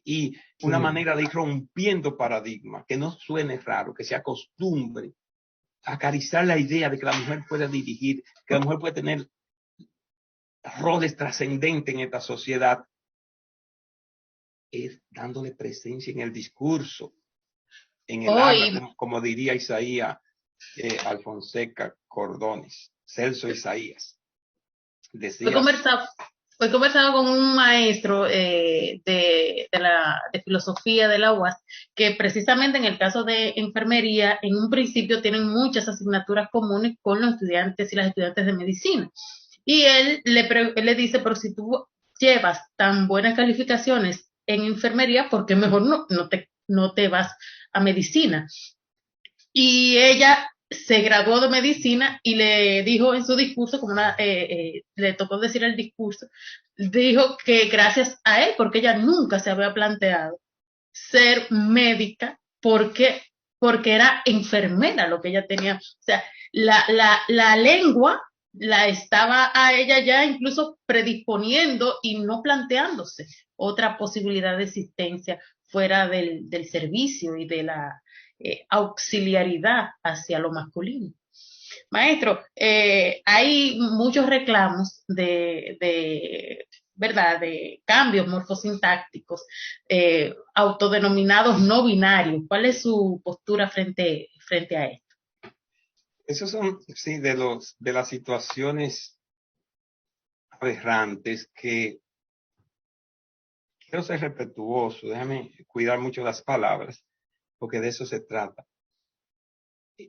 Y una manera de ir rompiendo paradigmas, que no suene raro, que se acostumbre a acariciar la idea de que la mujer puede dirigir, que la mujer puede tener roles trascendentes en esta sociedad. es dándole presencia en el discurso, en el habla, Hoy, como diría Isaías Alfonseca Cordones, Celso Isaías. He Decía, conversado, he conversado con un maestro de filosofía de la UAS que precisamente en el caso de enfermería, en un principio tienen muchas asignaturas comunes con los estudiantes y las estudiantes de medicina. Y él le dice, pero si tú llevas tan buenas calificaciones en enfermería, ¿por qué mejor no te vas a medicina? Y ella se graduó de medicina y le dijo en su discurso, le tocó decir el discurso, dijo que gracias a él, porque ella nunca se había planteado ser médica, porque era enfermera lo que ella tenía. O sea, la lengua la estaba a ella ya incluso predisponiendo y no planteándose otra posibilidad de existencia fuera del servicio y de la auxiliaridad hacia lo masculino. Maestro, hay muchos reclamos ¿verdad?, de cambios morfosintácticos, autodenominados no binarios. ¿Cuál es su postura frente a esto? esos son, sí, de las situaciones aberrantes que quiero ser respetuoso, déjame cuidar mucho las palabras, porque de eso se trata.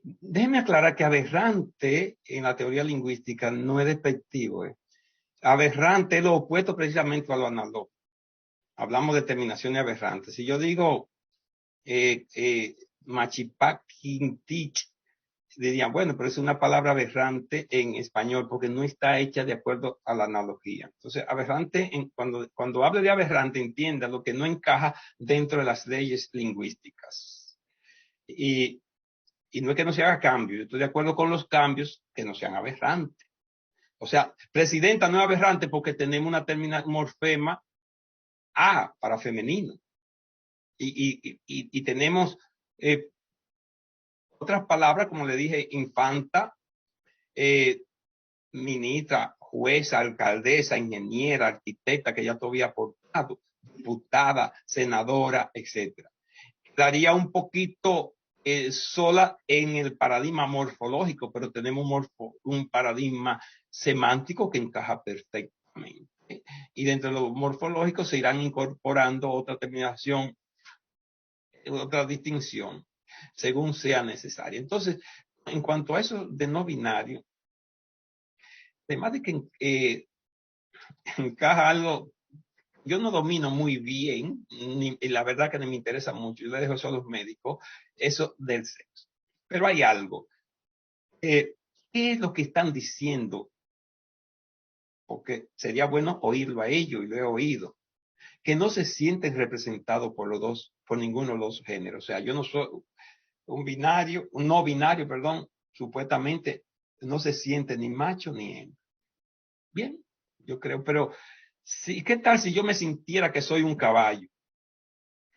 Déjeme aclarar que aberrante en la teoría lingüística no es despectivo. Aberrante es lo opuesto precisamente a lo analógico. Hablamos de terminaciones aberrantes. Si yo digo machipaquintich, dirían, bueno, pero es una palabra aberrante en español porque no está hecha de acuerdo a la analogía. Entonces, aberrante, cuando hable de aberrante, entienda lo que no encaja dentro de las leyes lingüísticas. Y no es que no se haga cambio, yo estoy de acuerdo con los cambios que no sean aberrantes. O sea, presidenta no es aberrante porque tenemos una terminal morfema A para femenino. Y tenemos otras palabras, como le dije, infanta, ministra, jueza, alcaldesa, ingeniera, arquitecta, que ya todavía aportado, diputada, senadora, etcétera. Daría un poquito sola en el paradigma morfológico, pero tenemos un paradigma semántico que encaja perfectamente. Y dentro de lo morfológico se irán incorporando otra terminación, otra distinción, según sea necesaria. Entonces, en cuanto a eso de no binario, además de que encaja algo, yo no domino muy bien, y la verdad que no me interesa mucho, yo le dejo eso a los médicos, eso del sexo. Pero hay algo. ¿Qué es lo que están diciendo? Porque sería bueno oírlo a ellos, y lo he oído, que no se sienten representados por ninguno de los géneros. O sea, yo no soy un no binario, perdón, supuestamente no se siente ni macho ni hembra. Bien, yo creo, pero sí, ¿qué tal si yo me sintiera que soy un caballo?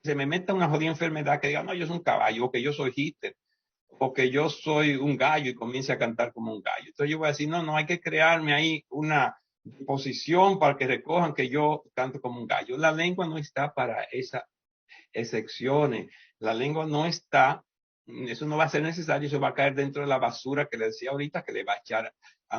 Se me meta una jodida enfermedad que diga, no, yo soy un caballo, o que yo soy Hitler, o que yo soy un gallo y comience a cantar como un gallo. Entonces yo voy a decir, no, hay que crearme ahí una posición para que recojan que yo canto como un gallo. La lengua no está para esas excepciones. La lengua no está, eso no va a ser necesario, eso va a caer dentro de la basura que le decía ahorita, que le va a echar.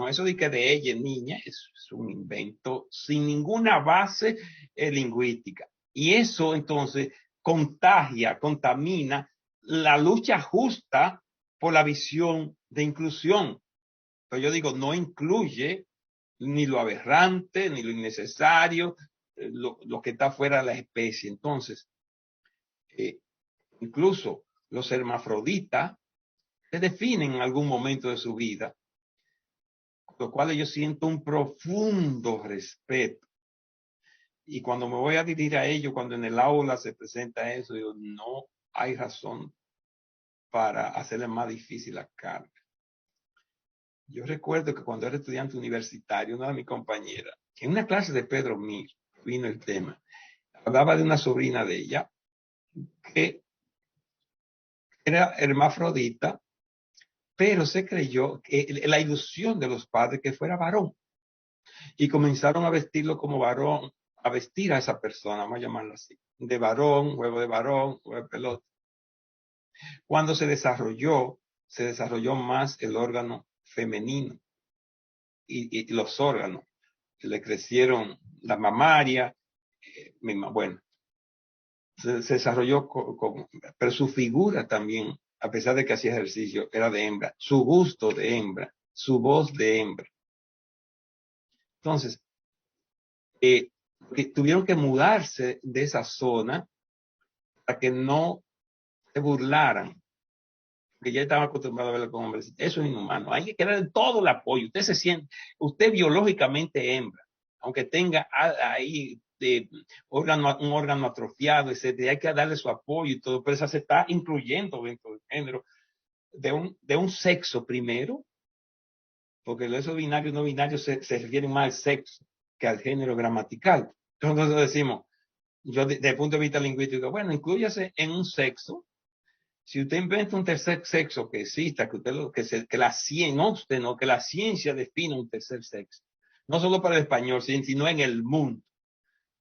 Eso de que de ella, niña, es un invento sin ninguna base lingüística. Y eso entonces contamina la lucha justa por la visión de inclusión. Pero yo digo, no incluye ni lo aberrante, ni lo innecesario, lo que está fuera de la especie. Entonces, incluso los hermafroditas se definen en algún momento de su vida, con lo cual yo siento un profundo respeto. Y cuando me voy a dirigir a ellos, cuando en el aula se presenta eso, digo, no hay razón para hacerle más difícil la carga. Yo recuerdo que cuando era estudiante universitario, una de mis compañeras, en una clase de Pedro Mir, vino el tema, hablaba de una sobrina de ella que era hermafrodita, pero se creyó que la ilusión de los padres que fuera varón. Y comenzaron a vestirlo como varón, a vestir a esa persona, vamos a llamarlo así. de varón, juego de varón, juego de pelota. Cuando se desarrolló más el órgano femenino y los órganos. Le crecieron la mamaria, bueno, se desarrolló pero su figura también, a pesar de que hacía ejercicio, era de hembra, su gusto de hembra, su voz de hembra. Entonces, tuvieron que mudarse de esa zona para que no se burlaran, que ya estaban acostumbrados a verlo con hombres. Eso es inhumano. Hay que darle todo el apoyo. Usted se siente, usted biológicamente hembra, aunque tenga ahí un órgano atrofiado, etc. Hay que darle su apoyo y todo, pero eso se está incluyendo dentro del género de un sexo primero, porque esos binarios no binarios se refieren más al sexo que al género gramatical. Entonces nosotros decimos, yo desde el punto de vista lingüístico, bueno, inclúyase en un sexo. Si usted inventa un tercer sexo que exista, que la ciencia, no usted, no, que la ciencia defina un tercer sexo, no solo para el español, sino en el mundo,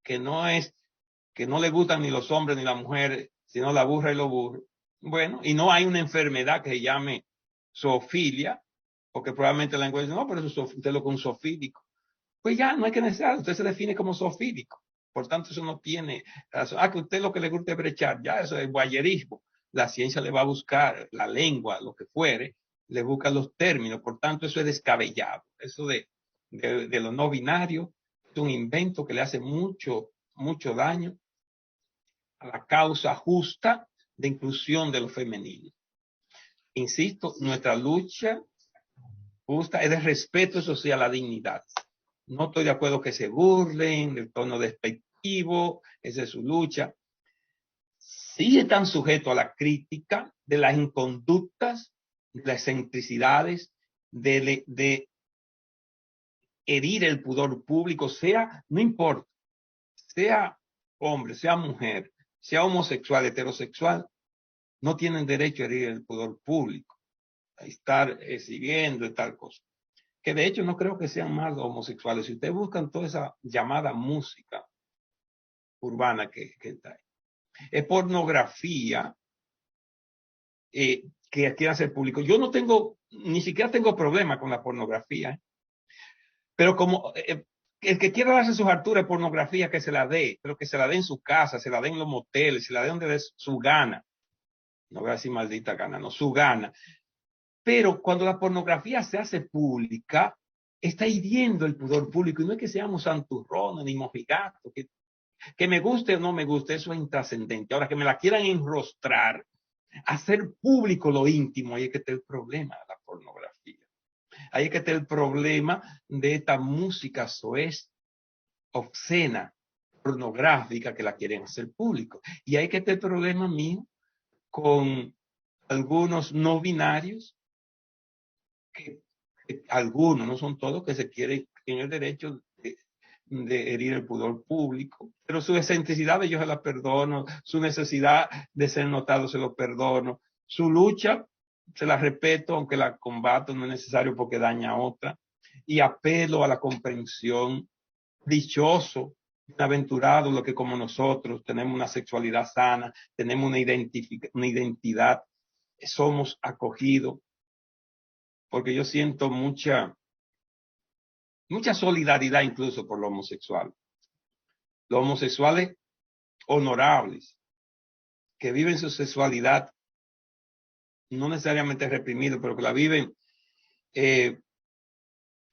que no le gustan ni los hombres ni las mujeres, sino la burra y los burros. Bueno, y no hay una enfermedad que se llame zoofilia, porque probablemente la encuentre, no, pero eso usted lo con zoofílico. Pues ya, no hay que necesitar, usted se define como zoofílico. Por tanto, eso no tiene razón. Que usted lo que le gusta es brechar, ya, eso es guayerismo. La ciencia le va a buscar la lengua, lo que fuere, le busca los términos. Por tanto, eso es descabellado. Eso de lo no binario es un invento que le hace mucho daño a la causa justa de inclusión de lo femenino. Insisto, nuestra lucha justa es de respeto social a la dignidad. No estoy de acuerdo que se burlen del tono despectivo, esa es su lucha. Sí están sujetos a la crítica de las inconductas, de las excentricidades, de herir el pudor público, no importa, sea hombre, sea mujer, sea homosexual, heterosexual, no tienen derecho a herir el pudor público, a estar exhibiendo y tal cosa. Que de hecho no creo que sean más los homosexuales. Si ustedes buscan toda esa llamada música urbana que está ahí, es pornografía que quiere hacer público. Yo no tengo, ni siquiera tengo problema con la pornografía, pero como el que quiera darse sus harturas de pornografía, que se la dé, pero que se la dé en su casa, se la dé en los moteles, se la dé donde dé su gana. No voy a decir maldita gana, no, su gana. Pero cuando la pornografía se hace pública, está hiriendo el pudor público. Y no es que seamos santurrones ni mojigatos, que me guste o no me guste, eso es intrascendente. Ahora, que me la quieran enrostrar, hacer público lo íntimo, ahí es que está el problema de la pornografía. Ahí es que está el problema de esta música soez, obscena, pornográfica, que la quieren hacer público. Y ahí es que está el problema mío con algunos no binarios, que algunos, no son todos, que se quieren, tienen el derecho de herir el pudor público, pero su excentricidad yo se la perdono, su necesidad de ser notado se lo perdono, su lucha se la respeto, aunque la combato, no es necesario porque daña a otra, y apelo a la comprensión. Dichoso, aventurado lo que como nosotros tenemos una sexualidad sana, tenemos una identidad, somos acogidos, porque yo siento mucha solidaridad incluso por los homosexuales. Los homosexuales honorables, que viven su sexualidad, no necesariamente reprimidos, pero que la viven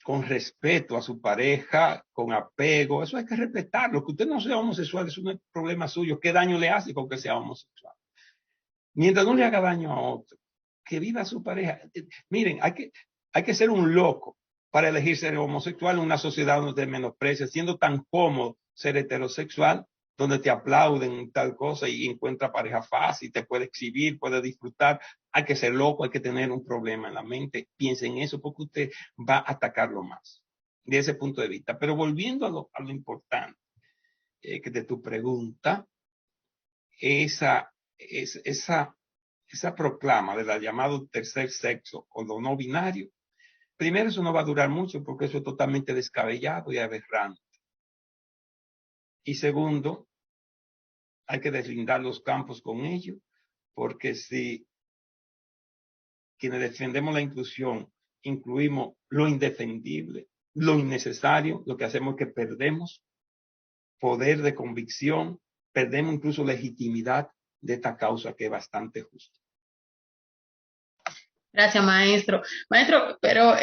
con respeto a su pareja, con apego, eso hay que respetarlo. Que usted no sea homosexual, eso no es problema suyo. ¿Qué daño le hace con que sea homosexual? Mientras no le haga daño a otro, que viva su pareja. Miren, hay que ser un loco para elegir ser homosexual en una sociedad donde te menosprecia, siendo tan cómodo ser heterosexual, donde te aplauden tal cosa y encuentra pareja fácil, te puede exhibir, puede disfrutar. Hay que ser loco, hay que tener un problema en la mente. Piense en eso porque usted va a atacarlo más de ese punto de vista. Pero volviendo a lo importante que de tu pregunta, esa proclama de la llamado tercer sexo o lo no binario, primero eso no va a durar mucho porque eso es totalmente descabellado y aberrante. Y segundo, hay que deslindar los campos con ello, porque si quienes defendemos la inclusión incluimos lo indefendible, lo innecesario, lo que hacemos es que perdemos poder de convicción, perdemos incluso legitimidad de esta causa que es bastante justa. Gracias, maestro. Maestro, pero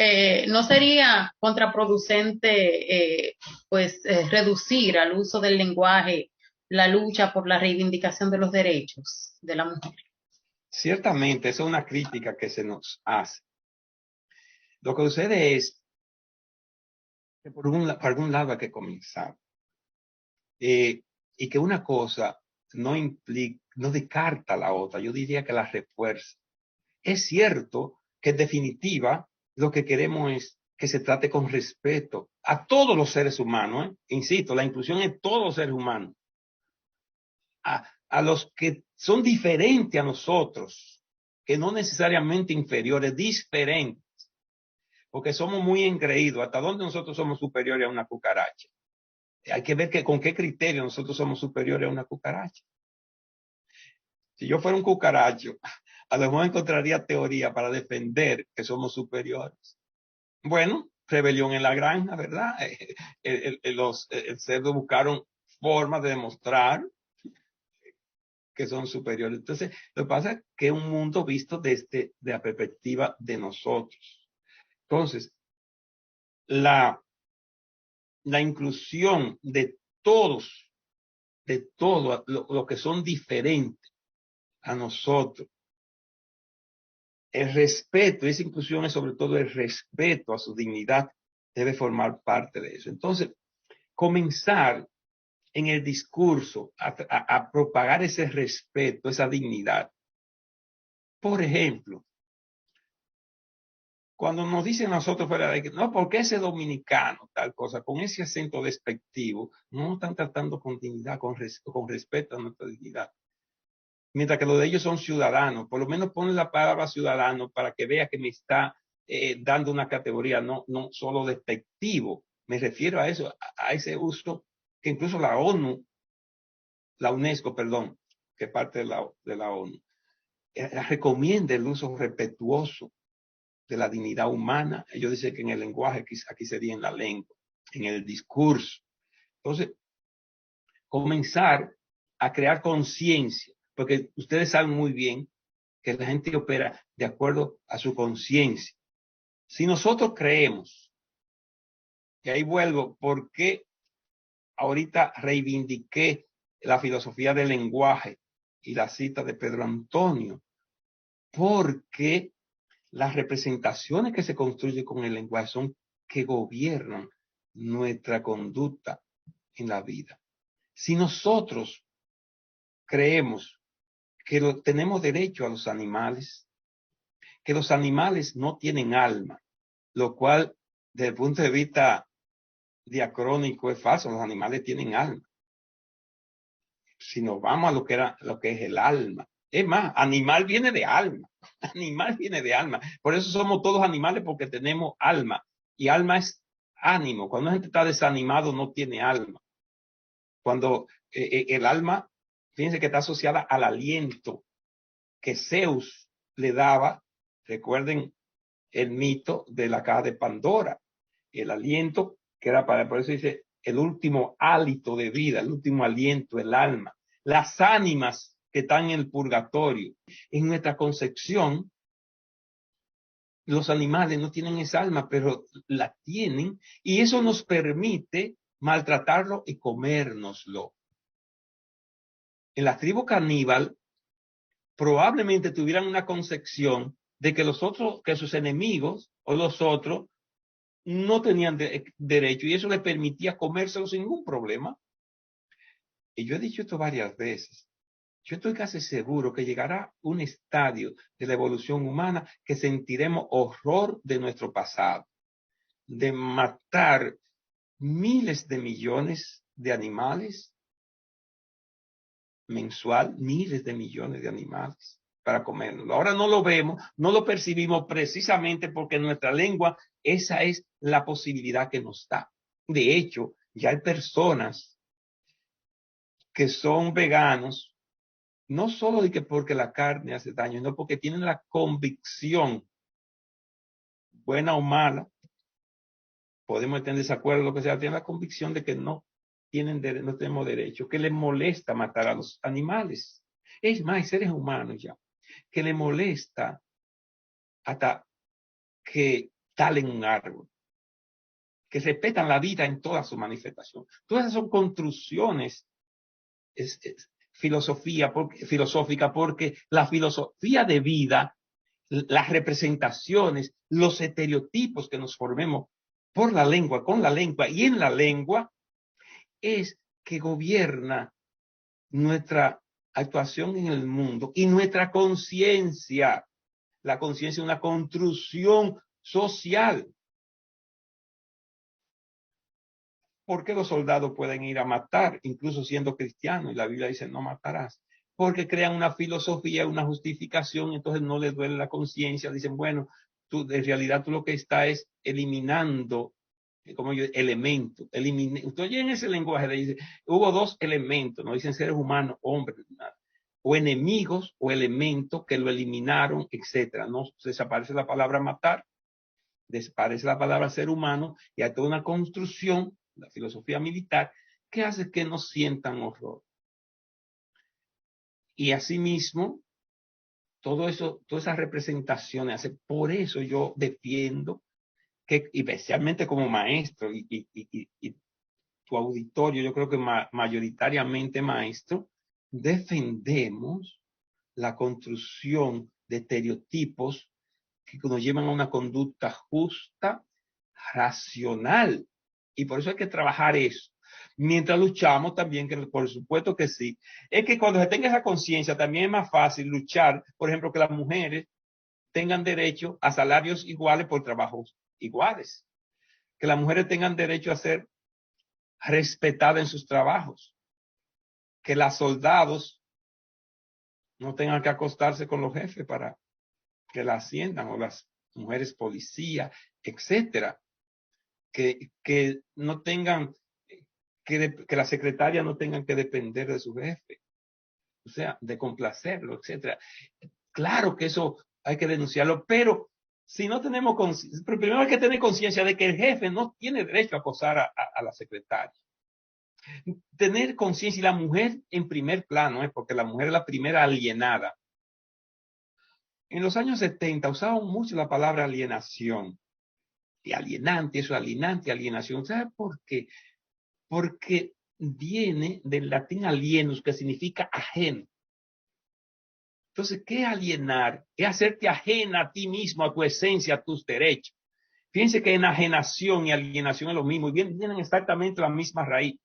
¿no sería contraproducente reducir al uso del lenguaje la lucha por la reivindicación de los derechos de la mujer? Ciertamente, esa es una crítica que se nos hace. Lo que sucede es que por algún lado hay que comenzar. Y que una cosa no implica, no descarta la otra, yo diría que la refuerza. Es cierto que en definitiva lo que queremos es que se trate con respeto a todos los seres humanos, ¿eh? Insisto, la inclusión es todos los seres humanos. A los que son diferentes a nosotros, que no necesariamente inferiores, diferentes, porque somos muy engreídos. ¿Hasta dónde nosotros somos superiores a una cucaracha? Hay que ver con qué criterio nosotros somos superiores a una cucaracha. Si yo fuera un cucaracho, a lo mejor encontraría teoría para defender que somos superiores. Bueno, rebelión en la granja, ¿verdad? El cerdo buscaron formas de demostrar que son superiores. Entonces, lo que pasa es que es un mundo visto desde la perspectiva de nosotros. Entonces, la inclusión de todos, de todo lo que son diferentes a nosotros, el respeto, esa inclusión es sobre todo el respeto a su dignidad, debe formar parte de eso. Entonces, comenzar en el discurso a propagar ese respeto, esa dignidad. Por ejemplo, cuando nos dicen nosotros fuera de que, no, porque ese dominicano, tal cosa, con ese acento despectivo, no nos están tratando con dignidad, con respeto a nuestra dignidad. Mientras que los de ellos son ciudadanos, por lo menos ponen la palabra ciudadano para que vea que me está dando una categoría, no solo despectivo. Me refiero a eso, a ese uso que incluso la ONU, la UNESCO, perdón, que parte de la ONU, recomienda el uso respetuoso de la dignidad humana. Ellos dicen que en el lenguaje, aquí sería en la lengua, en el discurso. Entonces, comenzar a crear conciencia, porque ustedes saben muy bien que la gente opera de acuerdo a su conciencia. Si nosotros creemos, y ahí vuelvo, porque ahorita reivindiqué la filosofía del lenguaje y la cita de Pedro Antonio, porque las representaciones que se construyen con el lenguaje son que gobiernan nuestra conducta en la vida. Si nosotros creemos que tenemos derecho a los animales, que los animales no tienen alma, lo cual desde el punto de vista diacrónico es falso, los animales tienen alma. Si nos vamos a lo que es el alma, es más, animal viene de alma, animal viene de alma, por eso somos todos animales porque tenemos alma, y alma es ánimo. Cuando la gente está desanimado no tiene alma. Cuando el alma, fíjense que está asociada al aliento que Zeus le daba. Recuerden el mito de la caja de Pandora, el aliento que era por eso dice el último hálito de vida, el último aliento, el alma, las ánimas que están en el purgatorio. En nuestra concepción, los animales no tienen esa alma, pero la tienen, y eso nos permite maltratarlo y comérnoslo. En la tribu caníbal probablemente tuvieran una concepción de que que sus enemigos o los otros no tenían derecho, y eso les permitía comérselo sin ningún problema. Y yo he dicho esto varias veces. Yo estoy casi seguro que llegará un estadio de la evolución humana que sentiremos horror de nuestro pasado, de matar miles de millones de animales mensual, miles de millones de animales para comernos. Ahora no lo vemos, no lo percibimos precisamente porque en nuestra lengua esa es la posibilidad que nos da. De hecho, ya hay personas que son veganos, no solo de que porque la carne hace daño, sino porque tienen la convicción, buena o mala, podemos estar en desacuerdo, lo que sea, tienen la convicción de que no tenemos derecho, que les molesta matar a los animales. Es más, hay seres humanos ya, que les molesta hasta que talen un árbol, que respetan la vida en toda su manifestación. Todas esas son construcciones filosófica, porque la filosofía de vida, las representaciones, los estereotipos que nos formemos por la lengua, con la lengua y en la lengua, es que gobierna nuestra actuación en el mundo y nuestra conciencia. La conciencia es una construcción social. ¿Por qué los soldados pueden ir a matar, incluso siendo cristianos? Y la Biblia dice, no matarás. Porque crean una filosofía, una justificación, entonces no les duele la conciencia. Dicen, bueno, en realidad tú lo que estás es eliminando, como yo, elementos. Usted oye en ese lenguaje, le dice, hubo dos elementos, no dicen seres humanos, hombres, nada. O enemigos o elementos que lo eliminaron, etcétera. No desaparece la palabra matar, desaparece la palabra ser humano y hay toda una construcción, la filosofía militar, que hace que no sientan horror. Y asimismo, todo eso, todas esas representaciones, por eso yo defiendo que, especialmente como maestro y tu auditorio, yo creo que mayoritariamente maestro, defendemos la construcción de estereotipos que nos llevan a una conducta justa, racional. Y por eso hay que trabajar eso. Mientras luchamos también, que por supuesto que sí, es que cuando se tenga esa conciencia también es más fácil luchar, por ejemplo, que las mujeres tengan derecho a salarios iguales por trabajos iguales, que las mujeres tengan derecho a ser respetadas en sus trabajos, que las soldados no tengan que acostarse con los jefes para que la asciendan, o las mujeres policías, etcétera, que no tengan, que la secretaria no tengan que depender de su jefe, o sea, de complacerlo, etcétera. Claro que eso hay que denunciarlo, pero si no tenemos conciencia, primero hay que tener conciencia de que el jefe no tiene derecho a acosar a la secretaria. Tener conciencia, y la mujer en primer plano, porque la mujer es la primera alienada. En los años 70 usaban mucho la palabra alienación. Y alienante, eso alienante, alienación. ¿Sabe por qué? Porque viene del latín alienus, que significa ajeno. Entonces, ¿qué es alienar? Es hacerte ajena a ti mismo, a tu esencia, a tus derechos. Fíjense que enajenación y alienación es lo mismo, y tienen exactamente la misma raíz.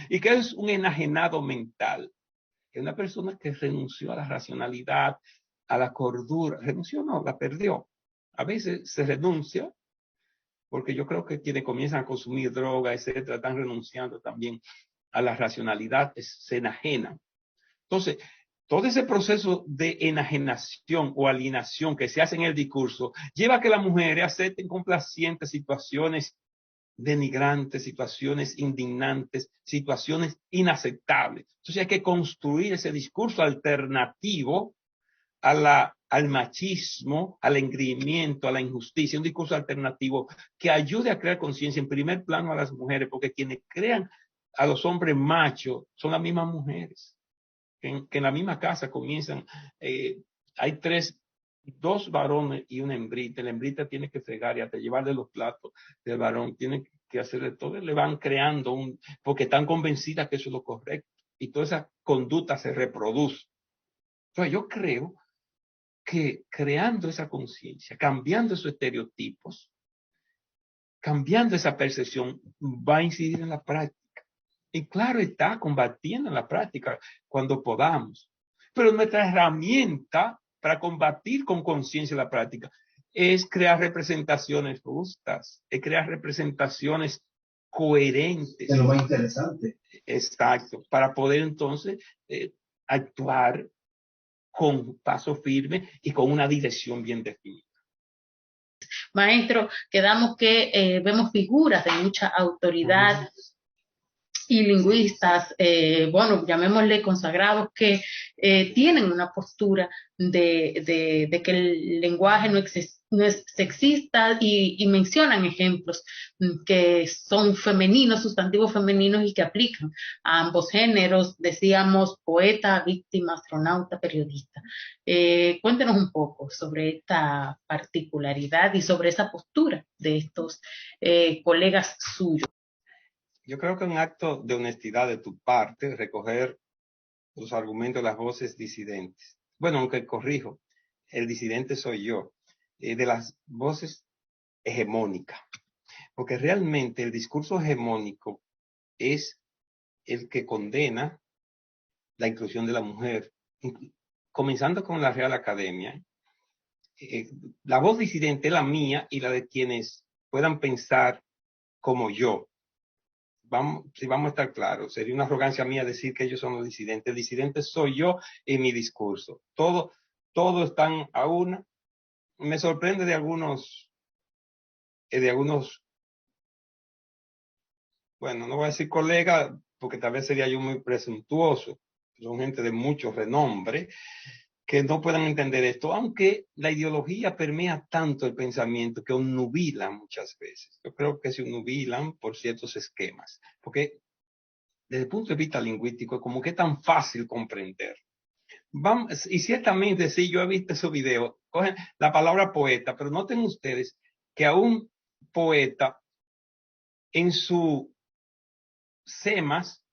¿Y qué es un enajenado mental? Es una persona que renunció a la racionalidad, a la cordura. Renunció, no, la perdió. A veces se renuncia, porque yo creo que quienes comienzan a consumir droga, etcétera, están renunciando también a la racionalidad, se enajenan. Entonces, todo ese proceso de enajenación o alienación que se hace en el discurso lleva a que las mujeres acepten complacientes situaciones denigrantes, situaciones indignantes, situaciones inaceptables. Entonces hay que construir ese discurso alternativo al machismo, al engreimiento, a la injusticia, un discurso alternativo que ayude a crear conciencia en primer plano a las mujeres, porque quienes crean a los hombres machos son las mismas mujeres, que en la misma casa comienzan, hay dos varones y una hembrita. La hembrita tiene que fregar y hasta llevarle los platos del varón, tiene que hacerle todo, le van creando porque están convencidas que eso es lo correcto, y toda esa conducta se reproduce. Entonces yo creo que creando esa conciencia, cambiando esos estereotipos, cambiando esa percepción, va a incidir en la práctica. Y claro, está combatiendo en la práctica cuando podamos. Pero nuestra herramienta para combatir con conciencia la práctica es crear representaciones justas, es crear representaciones coherentes. Es lo más interesante. Exacto, para poder entonces actuar con paso firme y con una dirección bien definida. Maestro, quedamos que vemos figuras de mucha autoridad y lingüistas, bueno, llamémosle consagrados, que tienen una postura de que el lenguaje no es sexista y mencionan ejemplos que son femeninos, sustantivos femeninos y que aplican a ambos géneros, decíamos poeta, víctima, astronauta, periodista. Cuéntenos un poco sobre esta particularidad y sobre esa postura de estos colegas suyos. Yo creo que un acto de honestidad de tu parte, recoger los argumentos de las voces disidentes. Bueno, aunque corrijo, el disidente soy yo, de las voces hegemónicas, porque realmente el discurso hegemónico es el que condena la inclusión de la mujer, comenzando con la Real Academia. La voz disidente es la mía y la de quienes puedan pensar como yo. Si vamos a estar claros, sería una arrogancia mía decir que ellos son los disidentes. El disidente soy yo en mi discurso. Todo están a una. Me sorprende de algunos, bueno, no voy a decir colegas, porque tal vez sería yo muy presuntuoso. Son gente de mucho renombre que no puedan entender esto, aunque la ideología permea tanto el pensamiento que obnubilan muchas veces. Yo creo que se obnubilan por ciertos esquemas, porque desde el punto de vista lingüístico, como que es tan fácil comprender. Vamos, y ciertamente, sí, yo he visto esos videos, cogen la palabra poeta, pero noten ustedes que a un poeta en su semas,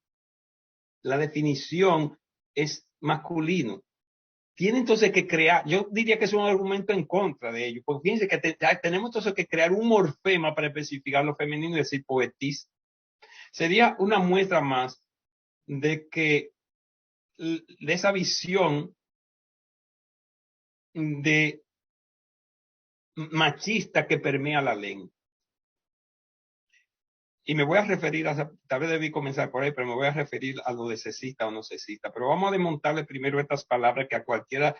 la definición es masculino. Tiene entonces que crear, yo diría que es un argumento en contra de ello, porque fíjense que tenemos entonces que crear un morfema para especificar lo femenino y decir poetisa. Sería una muestra más de que de esa visión de machista que permea la lengua. Y me voy a referir tal vez debí comenzar por ahí, pero me voy a referir a lo de cesista o no cesista. Pero vamos a desmontarle primero estas palabras que a cualquiera,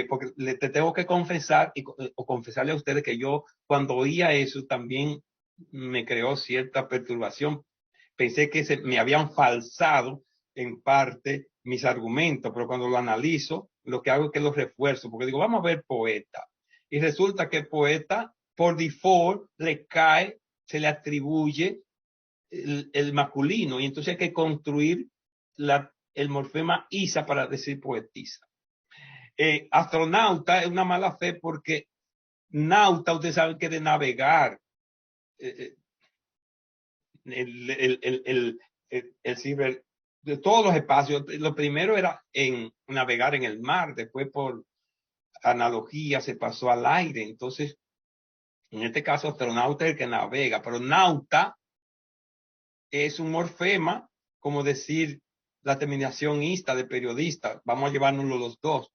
porque te tengo que confesar o confesarle a ustedes que yo cuando oía eso también me creó cierta perturbación. Pensé que me habían falsado en parte mis argumentos, pero cuando lo analizo, lo que hago es que los refuerzo, porque digo, vamos a ver poeta. Y resulta que poeta, por default, se le atribuye el masculino, y entonces hay que construir el morfema isa para decir poetisa. Astronauta es una mala fe porque nauta, ustedes saben que de navegar. El ciber, de todos los espacios, lo primero era en navegar en el mar, después por analogía se pasó al aire. Entonces, en este caso, astronauta es el que navega, pero nauta es un morfema, como decir la terminación ista de periodista. Vamos a llevárnoslo los dos.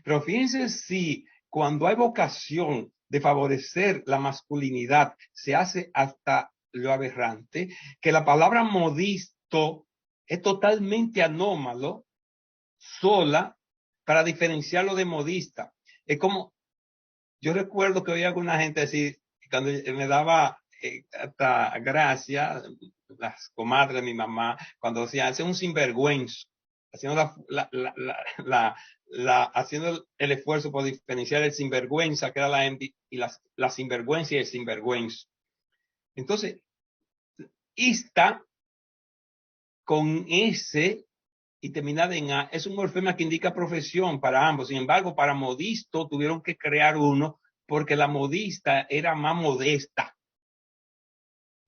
Pero fíjense si cuando hay vocación de favorecer la masculinidad, se hace hasta lo aberrante, que la palabra modisto es totalmente anómalo, sola, para diferenciarlo de modista. Es como, yo recuerdo que oía alguna gente decir, cuando me daba hasta gracia, las comadres de mi mamá, cuando decían, es un sinvergüenza, haciendo haciendo el esfuerzo por diferenciar el sinvergüenza, que era la envidia, y la sinvergüenza y el sinvergüenza. Entonces, ista con S y terminada en A es un morfema que indica profesión para ambos. Sin embargo, para modisto tuvieron que crear uno porque la modista era más modesta.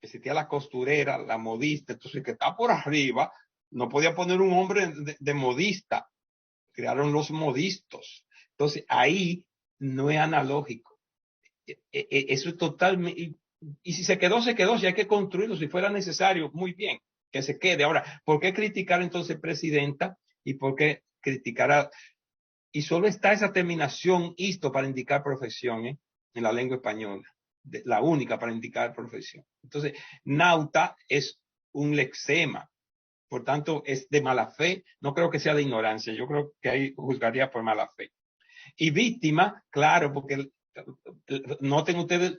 Existía la costurera, la modista, entonces que está por arriba, no podía poner un hombre de modista. Crearon los modistos. Entonces, ahí no es analógico. Eso es totalmente... Y si se quedó, se quedó. Si hay que construirlo, si fuera necesario, muy bien, que se quede. Ahora, ¿por qué criticar entonces presidenta? ¿Y por qué criticar a... Y solo está esa terminación isto para indicar profesión en la lengua española. La única para indicar profesión. Entonces, nauta es un lexema. Por tanto, es de mala fe. No creo que sea de ignorancia. Yo creo que ahí juzgaría por mala fe. Y víctima, claro, porque noten ustedes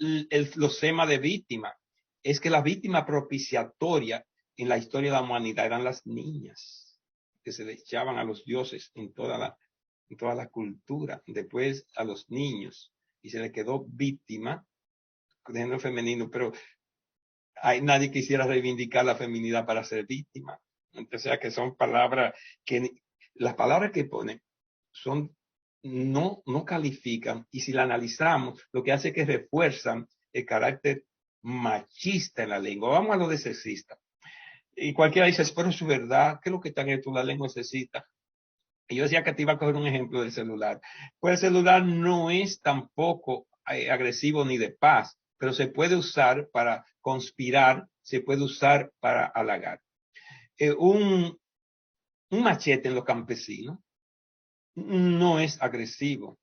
los semas de víctima. Es que la víctima propiciatoria en la historia de la humanidad eran las niñas, que se le echaban a los dioses en toda la cultura, después a los niños, y se le quedó víctima de género femenino, pero nadie quisiera reivindicar la feminidad para ser víctima. O sea que son palabras que, las palabras que ponen son, no califican, y si la analizamos, lo que hace es que refuerzan el carácter machista en la lengua. Vamos a lo de sexista. Y cualquiera dice, pero es verdad, ¿qué es lo que está en esto? La lengua sexista. Y yo decía que te iba a coger un ejemplo del celular. Pues el celular no es tampoco agresivo ni de paz, pero se puede usar para conspirar, se puede usar para halagar. Un machete en los campesinos no es agresivo,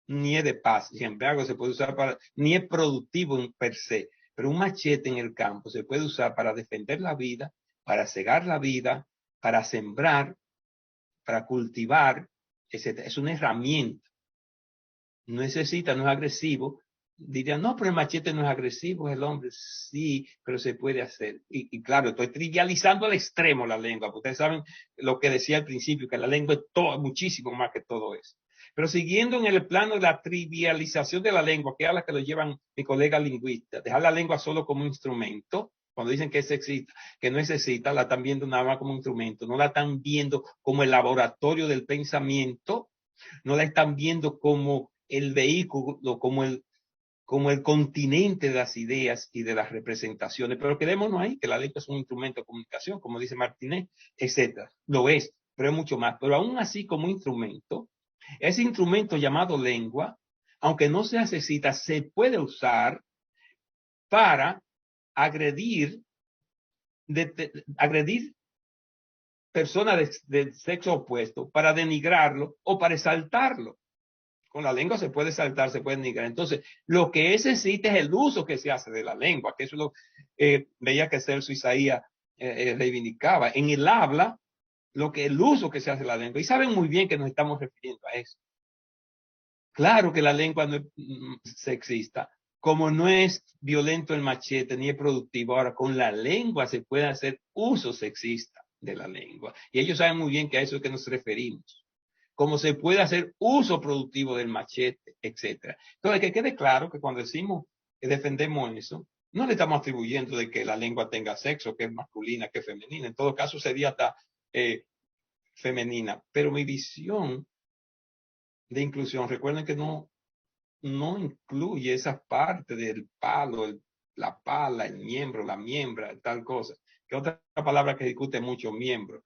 ni es de paz. Sin embargo, se puede usar para, ni es productivo en per se, pero un machete en el campo se puede usar para defender la vida, para cegar la vida, para sembrar, para cultivar, etc. Es una herramienta. No necesita, no es agresivo. Dirían, no, pero el machete no es agresivo, es el hombre. Sí, pero se puede hacer. Y claro, estoy trivializando al extremo la lengua, porque ustedes saben lo que decía al principio, que la lengua es todo, muchísimo más que todo eso. Pero siguiendo en el plano de la trivialización de la lengua, que es a la que lo llevan mi colega lingüista, dejar la lengua solo como instrumento, cuando dicen que es sexista, que no es sexista, la están viendo nada más como instrumento, no la están viendo como el laboratorio del pensamiento, no la están viendo como el vehículo, como el continente de las ideas y de las representaciones, pero quedémonos ahí, que la lengua es un instrumento de comunicación, como dice Martínez, etcétera. Lo es, pero es mucho más. Pero aún así, como instrumento, ese instrumento llamado lengua, aunque no se necesita, se puede usar para agredir, agredir personas del sexo opuesto, para denigrarlo o para exaltarlo. Con la lengua se puede saltar, se puede denigrar. Entonces, lo que necesita es el uso que se hace de la lengua, que eso es lo veía que Celso Isaías reivindicaba. En el habla, el uso que se hace de la lengua. Y saben muy bien que nos estamos refiriendo a eso. Claro que la lengua no es sexista, como no es violento el machete ni es productivo. Ahora, con la lengua se puede hacer uso sexista de la lengua. Y ellos saben muy bien que a eso es que nos referimos. Cómo se puede hacer uso productivo del machete, etcétera. Entonces, que quede claro que cuando decimos que defendemos eso, no le estamos atribuyendo de que la lengua tenga sexo, que es masculina, que es femenina. En todo caso, sería hasta femenina. Pero mi visión de inclusión, recuerden que no incluye esa parte del palo, la pala, el miembro, la miembra, tal cosa. Que otra palabra que discute mucho, miembro.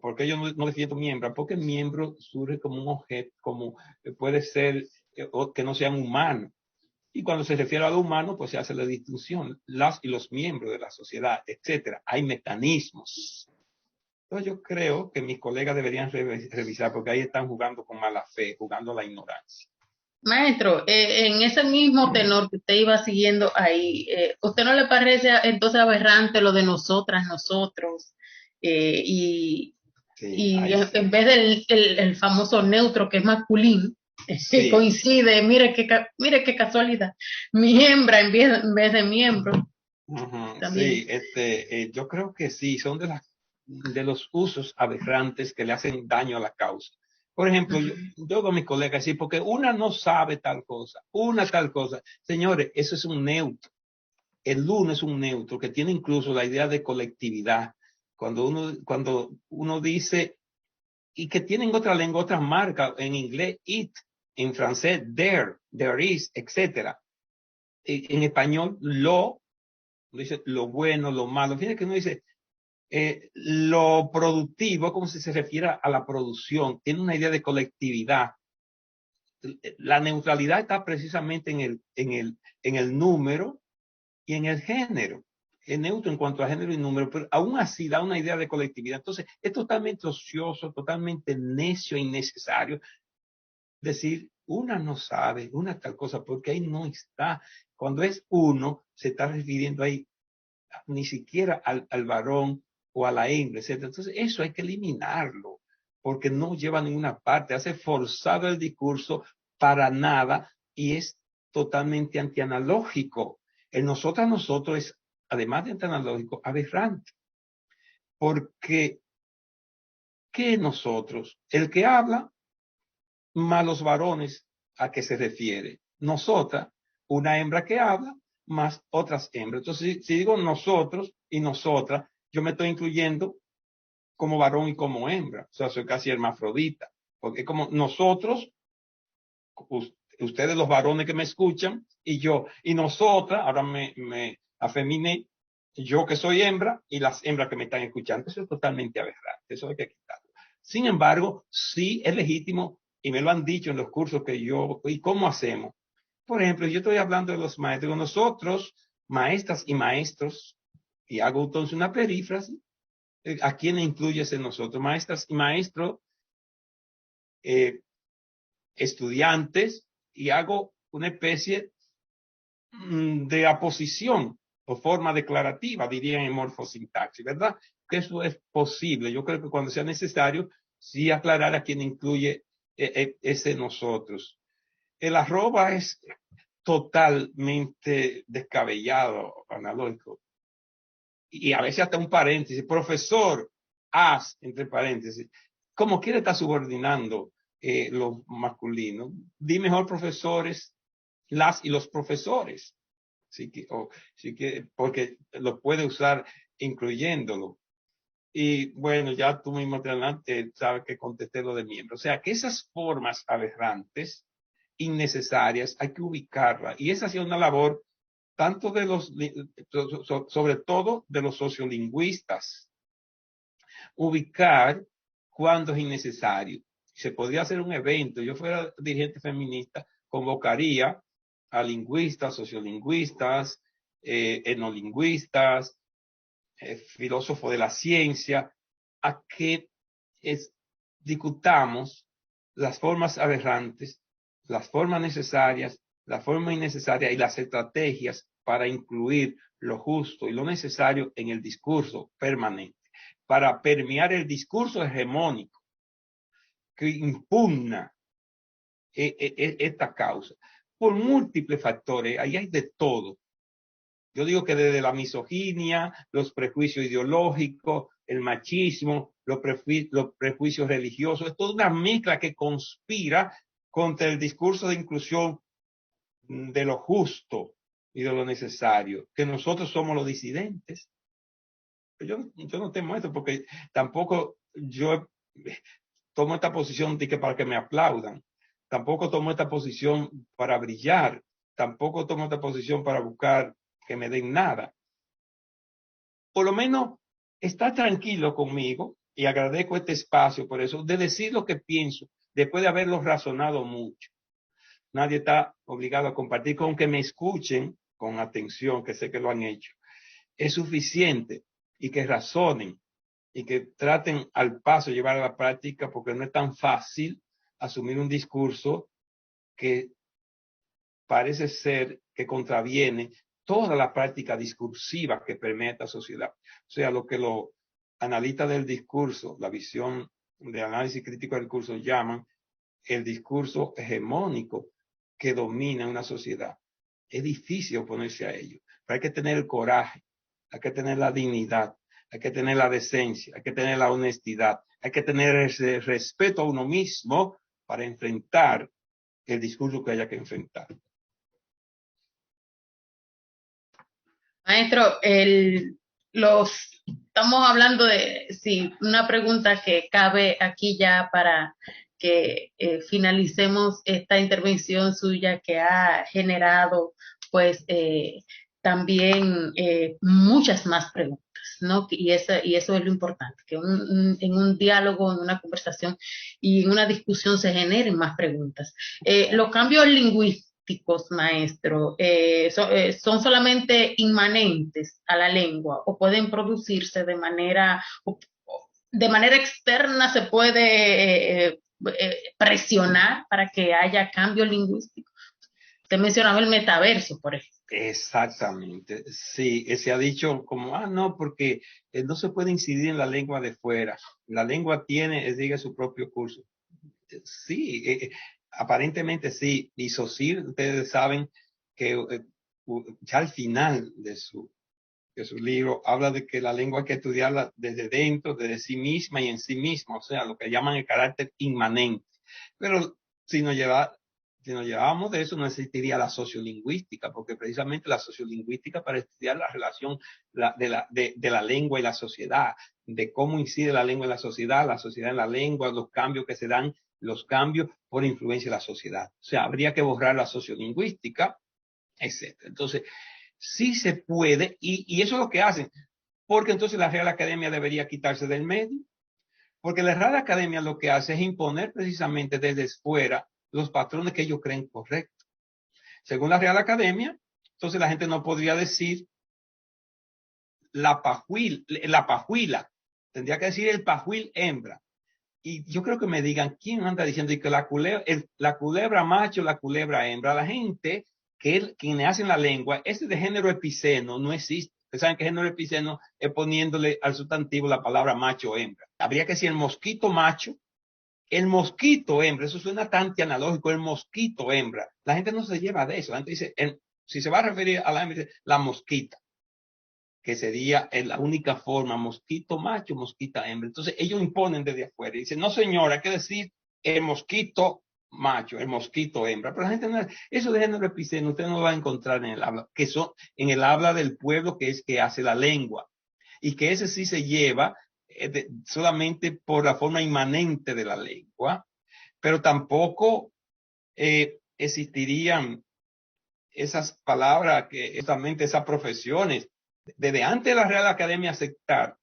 Porque yo no defiendo miembro, porque el miembro surge como un objeto, como puede ser que no sean humanos. Y cuando se refiere a lo humano, pues se hace la distinción, las y los miembros de la sociedad, etcétera. Hay mecanismos. Entonces yo creo que mis colegas deberían revisar, porque ahí están jugando con mala fe, jugando la ignorancia. Maestro, en ese mismo tenor que usted iba siguiendo ahí, ¿usted no le parece entonces aberrante lo de nosotras, nosotros? Y Sí, en vez del el famoso neutro que es masculino, sí, coincide, mire qué casualidad, miembra en vez de miembro, también. sí, yo creo que sí, son de los usos aberrantes que le hacen daño a la causa. Por ejemplo, yo con mis colegas, sí, porque una no sabe tal cosa, una tal cosa. Señores, eso es un neutro. El uno es un neutro que tiene incluso la idea de colectividad. Cuando uno dice, y que tienen otra lengua, otras marcas, en inglés, it, en francés, there is, etcétera. En español, dice lo bueno, lo malo. Fíjate que uno dice lo productivo, como si se refiere a la producción, tiene una idea de colectividad. La neutralidad está precisamente en el número y en el género. Es neutro en cuanto a género y número, pero aún así da una idea de colectividad. Entonces, es totalmente ocioso, totalmente necio e innecesario decir una no sabe, una tal cosa, porque ahí no está. Cuando es uno, se está refiriendo ahí ni siquiera al varón o a la hembra, etc. Entonces, eso hay que eliminarlo, porque no lleva a ninguna parte, hace forzado el discurso para nada y es totalmente antianalógico. El nosotros es, además de antianalógico, aberrante. porque ¿qué nosotros? El que habla, más los varones a qué se refiere. Nosotras, una hembra que habla, más otras hembras. Entonces, si digo nosotros y nosotras, yo me estoy incluyendo como varón y como hembra. O sea, soy casi hermafrodita. Porque como nosotros, ustedes los varones que me escuchan, y yo, y nosotras, ahora me afeminé, yo que soy hembra y las hembras que me están escuchando. Eso es totalmente aberrante, eso hay que quitarlo. Sin embargo, sí es legítimo, y me lo han dicho en los cursos que yo, ¿y cómo hacemos? Por ejemplo, yo estoy hablando de los maestros, nosotros, maestras y maestros, y hago entonces una perífrasis, ¿a quién incluyes en nosotros? Maestras y maestros, eh, estudiantes, y hago una especie de aposición o forma declarativa, dirían en morfosintaxis, ¿verdad? Que eso es posible. Yo creo que cuando sea necesario, sí aclarar a quién incluye ese nosotros. El arroba es totalmente descabellado, analógico. Y a veces hasta un paréntesis, profesor, as, entre paréntesis. Como quiere estar subordinando lo masculino. Di mejor profesores, las y los profesores. Sí que, porque lo puede usar incluyéndolo. Y bueno, ya tú mismo te sabes que contesté lo de miembro. O sea, que esas formas aberrantes, innecesarias, hay que ubicarlas. Y esa ha sido una labor tanto de los, sobre todo de los sociolingüistas, ubicar cuando es innecesario. Se podría hacer un evento, yo fuera dirigente feminista, convocaría a lingüistas, sociolingüistas, etnolingüistas, filósofos de la ciencia, a que discutamos las formas aberrantes, las formas necesarias, las formas innecesarias y las estrategias para incluir lo justo y lo necesario en el discurso permanente, para permear el discurso hegemónico que impugna esta causa por múltiples factores. Ahí hay de todo. Yo digo que desde la misoginia, los prejuicios ideológicos, el machismo, los prejuicios religiosos, es toda una mezcla que conspira contra el discurso de inclusión de lo justo y de lo necesario, que nosotros somos los disidentes. Yo no temo esto porque tampoco yo tomo esta posición de que para que me aplaudan, tampoco tomo esta posición para brillar, tampoco tomo esta posición para buscar que me den nada. Por lo menos está tranquilo conmigo y agradezco este espacio por eso, de decir lo que pienso después de haberlo razonado mucho. Nadie está obligado a compartir, con que me escuchen con atención, que sé que lo han hecho. Es suficiente, y que razonen y que traten al paso llevar a la práctica, porque no es tan fácil asumir un discurso que parece ser que contraviene toda la práctica discursiva que permea esta sociedad. O sea, lo que los analistas del discurso, la visión de análisis crítico del discurso, llaman el discurso hegemónico que domina una sociedad. Es difícil oponerse a ello, pero hay que tener el coraje, hay que tener la dignidad, hay que tener la decencia, hay que tener la honestidad, hay que tener ese respeto a uno mismo para enfrentar el discurso que haya que enfrentar. Maestro, estamos hablando de, sí, una pregunta que cabe aquí ya para que finalicemos esta intervención suya que ha generado, pues, también muchas más preguntas, ¿no? Y eso es lo importante, que en un diálogo, en una conversación y en una discusión se generen más preguntas. Los cambios lingüísticos, maestro, son solamente inmanentes a la lengua o pueden producirse de manera externa, se puede presionar para que haya cambio lingüístico. Usted mencionaba el metaverso, por ejemplo. Exactamente, sí, se ha dicho como, no, porque no se puede incidir en la lengua de fuera, la lengua sigue su propio curso. Sí, aparentemente sí, y Saussure, ustedes saben que ya al final de su que su libro habla de que la lengua hay que estudiarla desde dentro, desde sí misma y en sí misma, o sea, lo que llaman el carácter inmanente. Pero si nos llevábamos de eso, no existiría la sociolingüística, porque precisamente la sociolingüística para estudiar la relación de la lengua y la sociedad, de cómo incide la lengua en la sociedad en la lengua, los cambios que se dan, los cambios por influencia de la sociedad. O sea, habría que borrar la sociolingüística, etcétera. Entonces, sí se puede, y eso es lo que hacen, porque entonces la Real Academia debería quitarse del medio, porque la Real Academia lo que hace es imponer precisamente desde fuera los patrones que ellos creen correctos. Según la Real Academia, entonces la gente no podría decir la pajuila, tendría que decir el pajuil hembra. Y yo creo que me digan, ¿quién anda diciendo que la culebra macho, la culebra hembra? La gente quienes hacen la lengua, ese de género epiceno no existe. Ustedes saben que género epiceno es poniéndole al sustantivo la palabra macho o hembra. Habría que decir el mosquito macho, el mosquito hembra. Eso suena tan analógico, el mosquito hembra. La gente no se lleva de eso. La gente dice, si se va a referir a la hembra, la mosquita, que sería la única forma, mosquito macho, mosquita hembra. Entonces ellos imponen desde afuera y dicen, no señora, hay que decir el mosquito macho, el mosquito hembra. Pero la gente no, eso de género epiceno usted no lo va a encontrar en el habla, que son en el habla del pueblo, que es que hace la lengua, y que ese sí se lleva solamente por la forma inmanente de la lengua, pero tampoco existirían esas palabras, que justamente esas profesiones. Desde antes de la Real Academia aceptar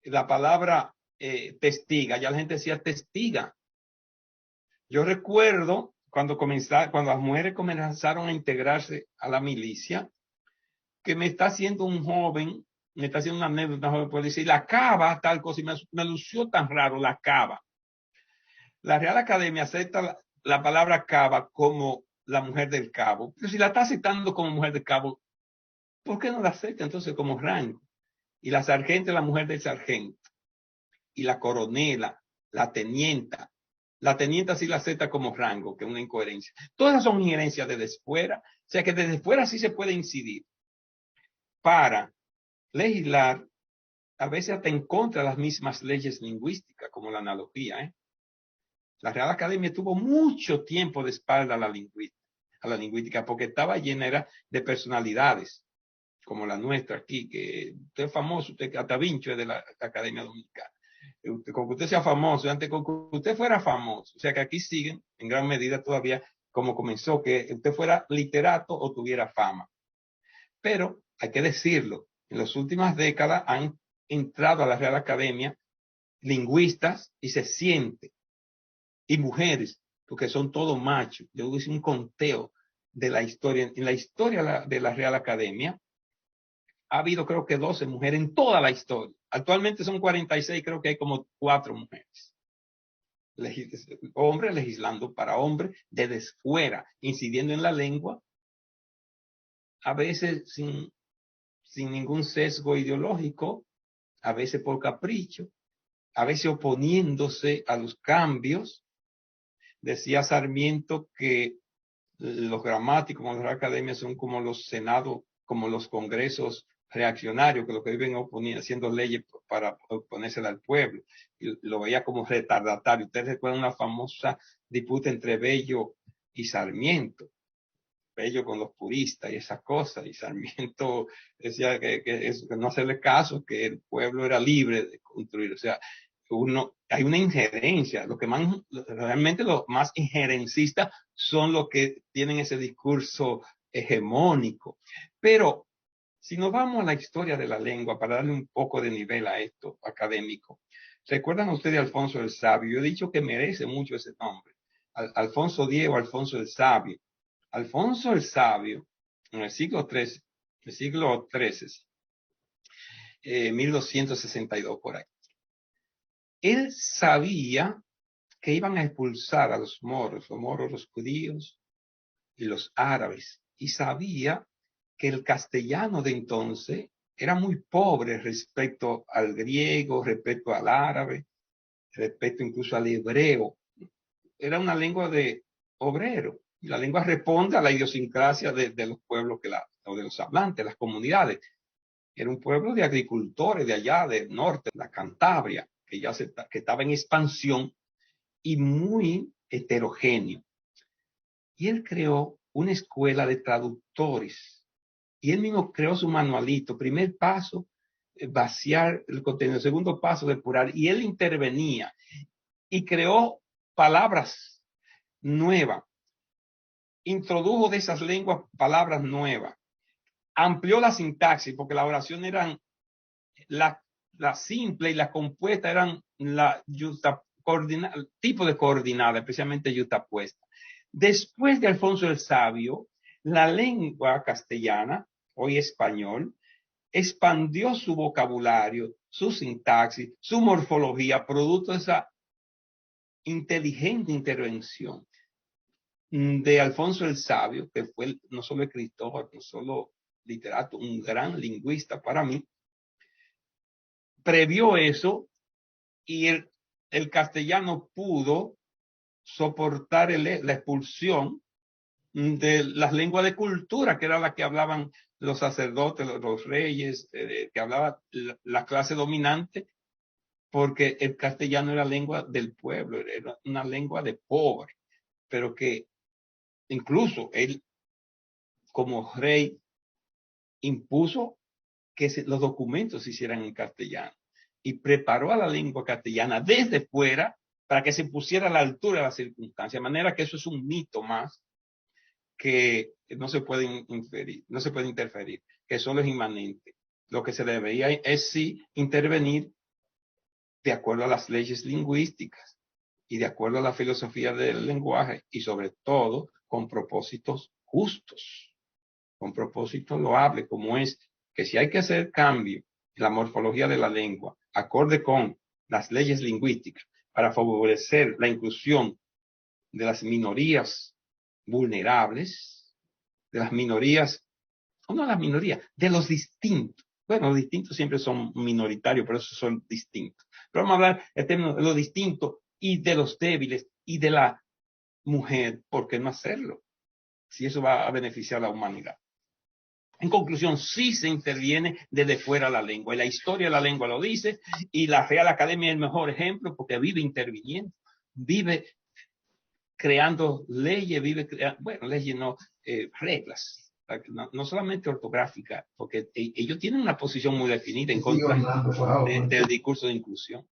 la palabra testiga, ya la gente decía testiga. Yo recuerdo cuando las mujeres comenzaron a integrarse a la milicia, que me está haciendo un joven, me está haciendo una anécdota, joven puede decir, la cava, tal cosa, y me lució tan raro, la cava. La Real Academia acepta la palabra cava como la mujer del cabo. Pero si la está aceptando como mujer del cabo, ¿por qué no la acepta entonces como rango? Y la sargento es la mujer del sargento. Y la coronela, la tenienta. La tenienta sí la acepta como rango, que es una incoherencia. Todas son injerencias desde fuera. O sea que desde fuera sí se puede incidir para legislar, a veces hasta en contra de las mismas leyes lingüísticas, como la analogía. La Real Academia tuvo mucho tiempo de espalda a la lingüística, porque estaba llena de personalidades, como la nuestra aquí, que usted es famoso, usted hasta Vincho es de la Academia Dominicana. Con que usted sea famoso, antes con que usted fuera famoso, o sea que aquí siguen en gran medida todavía como comenzó, que usted fuera literato o tuviera fama. Pero hay que decirlo, en las últimas décadas han entrado a la Real Academia lingüistas y se siente, y mujeres, porque son todos machos. Yo hice un conteo de la historia, en la historia de la Real Academia, ha habido creo que 12 mujeres en toda la historia. Actualmente son 46, creo que hay como 4 mujeres. Hombres legislando para hombres desde fuera, incidiendo en la lengua, a veces sin ningún sesgo ideológico, a veces por capricho, a veces oponiéndose a los cambios. Decía Sarmiento que los gramáticos de la academia son como los senados, como los congresos reaccionarios, que lo que viven haciendo leyes para oponerse al pueblo. Y lo veía como retardatario. Ustedes recuerdan una famosa disputa entre Bello y Sarmiento. Bello con los puristas y esas cosas, y Sarmiento decía que no hacerle caso, que el pueblo era libre de construir. O sea, hay una injerencia. Realmente los más injerencistas son los que tienen ese discurso hegemónico. Pero si nos vamos a la historia de la lengua, para darle un poco de nivel a esto académico, ¿recuerdan ustedes a Alfonso el Sabio? Yo he dicho que merece mucho ese nombre. Alfonso X o Alfonso el Sabio. Alfonso el Sabio, en el siglo XIII, 1262 por ahí, él sabía que iban a expulsar a los moros, los judíos y los árabes, y sabía que el castellano de entonces era muy pobre respecto al griego, respecto al árabe, respecto incluso al hebreo. Era una lengua de obrero. Y la lengua responde a la idiosincrasia de los pueblos o de los hablantes, las comunidades. Era un pueblo de agricultores de allá, del norte, la Cantabria, que estaba en expansión y muy heterogéneo. Y él creó una escuela de traductores. Y él mismo creó su manualito. Primer paso, vaciar el contenido. Segundo paso, depurar. Y él intervenía y creó palabras nuevas. Introdujo de esas lenguas palabras nuevas. Amplió la sintaxis, porque la oración eran la simple y la compuesta eran tipo de coordinada, especialmente yuxtapuesta. Después de Alfonso el Sabio, la lengua castellana, hoy español, expandió su vocabulario, su sintaxis, su morfología, producto de esa inteligente intervención de Alfonso el Sabio, que fue no solo escritor, no solo literato, un gran lingüista para mí. Previó eso y el castellano pudo soportar la expulsión de las lenguas de cultura, que era la que hablaban los sacerdotes, los reyes, que hablaba la clase dominante, porque el castellano era lengua del pueblo, era una lengua de pobre, pero que incluso él, como rey, impuso que los documentos se hicieran en castellano y preparó a la lengua castellana desde fuera para que se pusiera a la altura de las circunstancias, de manera que eso es un mito más que no se puede inferir, no se puede interferir, que solo es inmanente. Lo que se debería es sí intervenir de acuerdo a las leyes lingüísticas y de acuerdo a la filosofía del lenguaje y sobre todo con propósitos justos, con propósitos loables, como es que si hay que hacer cambio en la morfología de la lengua, acorde con las leyes lingüísticas, para favorecer la inclusión de las minorías vulnerables, de las minorías, o no las minorías, de los distintos. Bueno, los distintos siempre son minoritarios, pero esos son distintos. Pero vamos a hablar el término de lo distinto y de los débiles y de la mujer. ¿Por qué no hacerlo? Si eso va a beneficiar a la humanidad. En conclusión, sí se interviene desde fuera la lengua, y la historia de la lengua lo dice, y la Real Academia es el mejor ejemplo porque vive interviniendo, vive creando leyes, bueno, leyes no, reglas, no solamente ortográficas, porque ellos tienen una posición muy definida en contra del discurso de inclusión.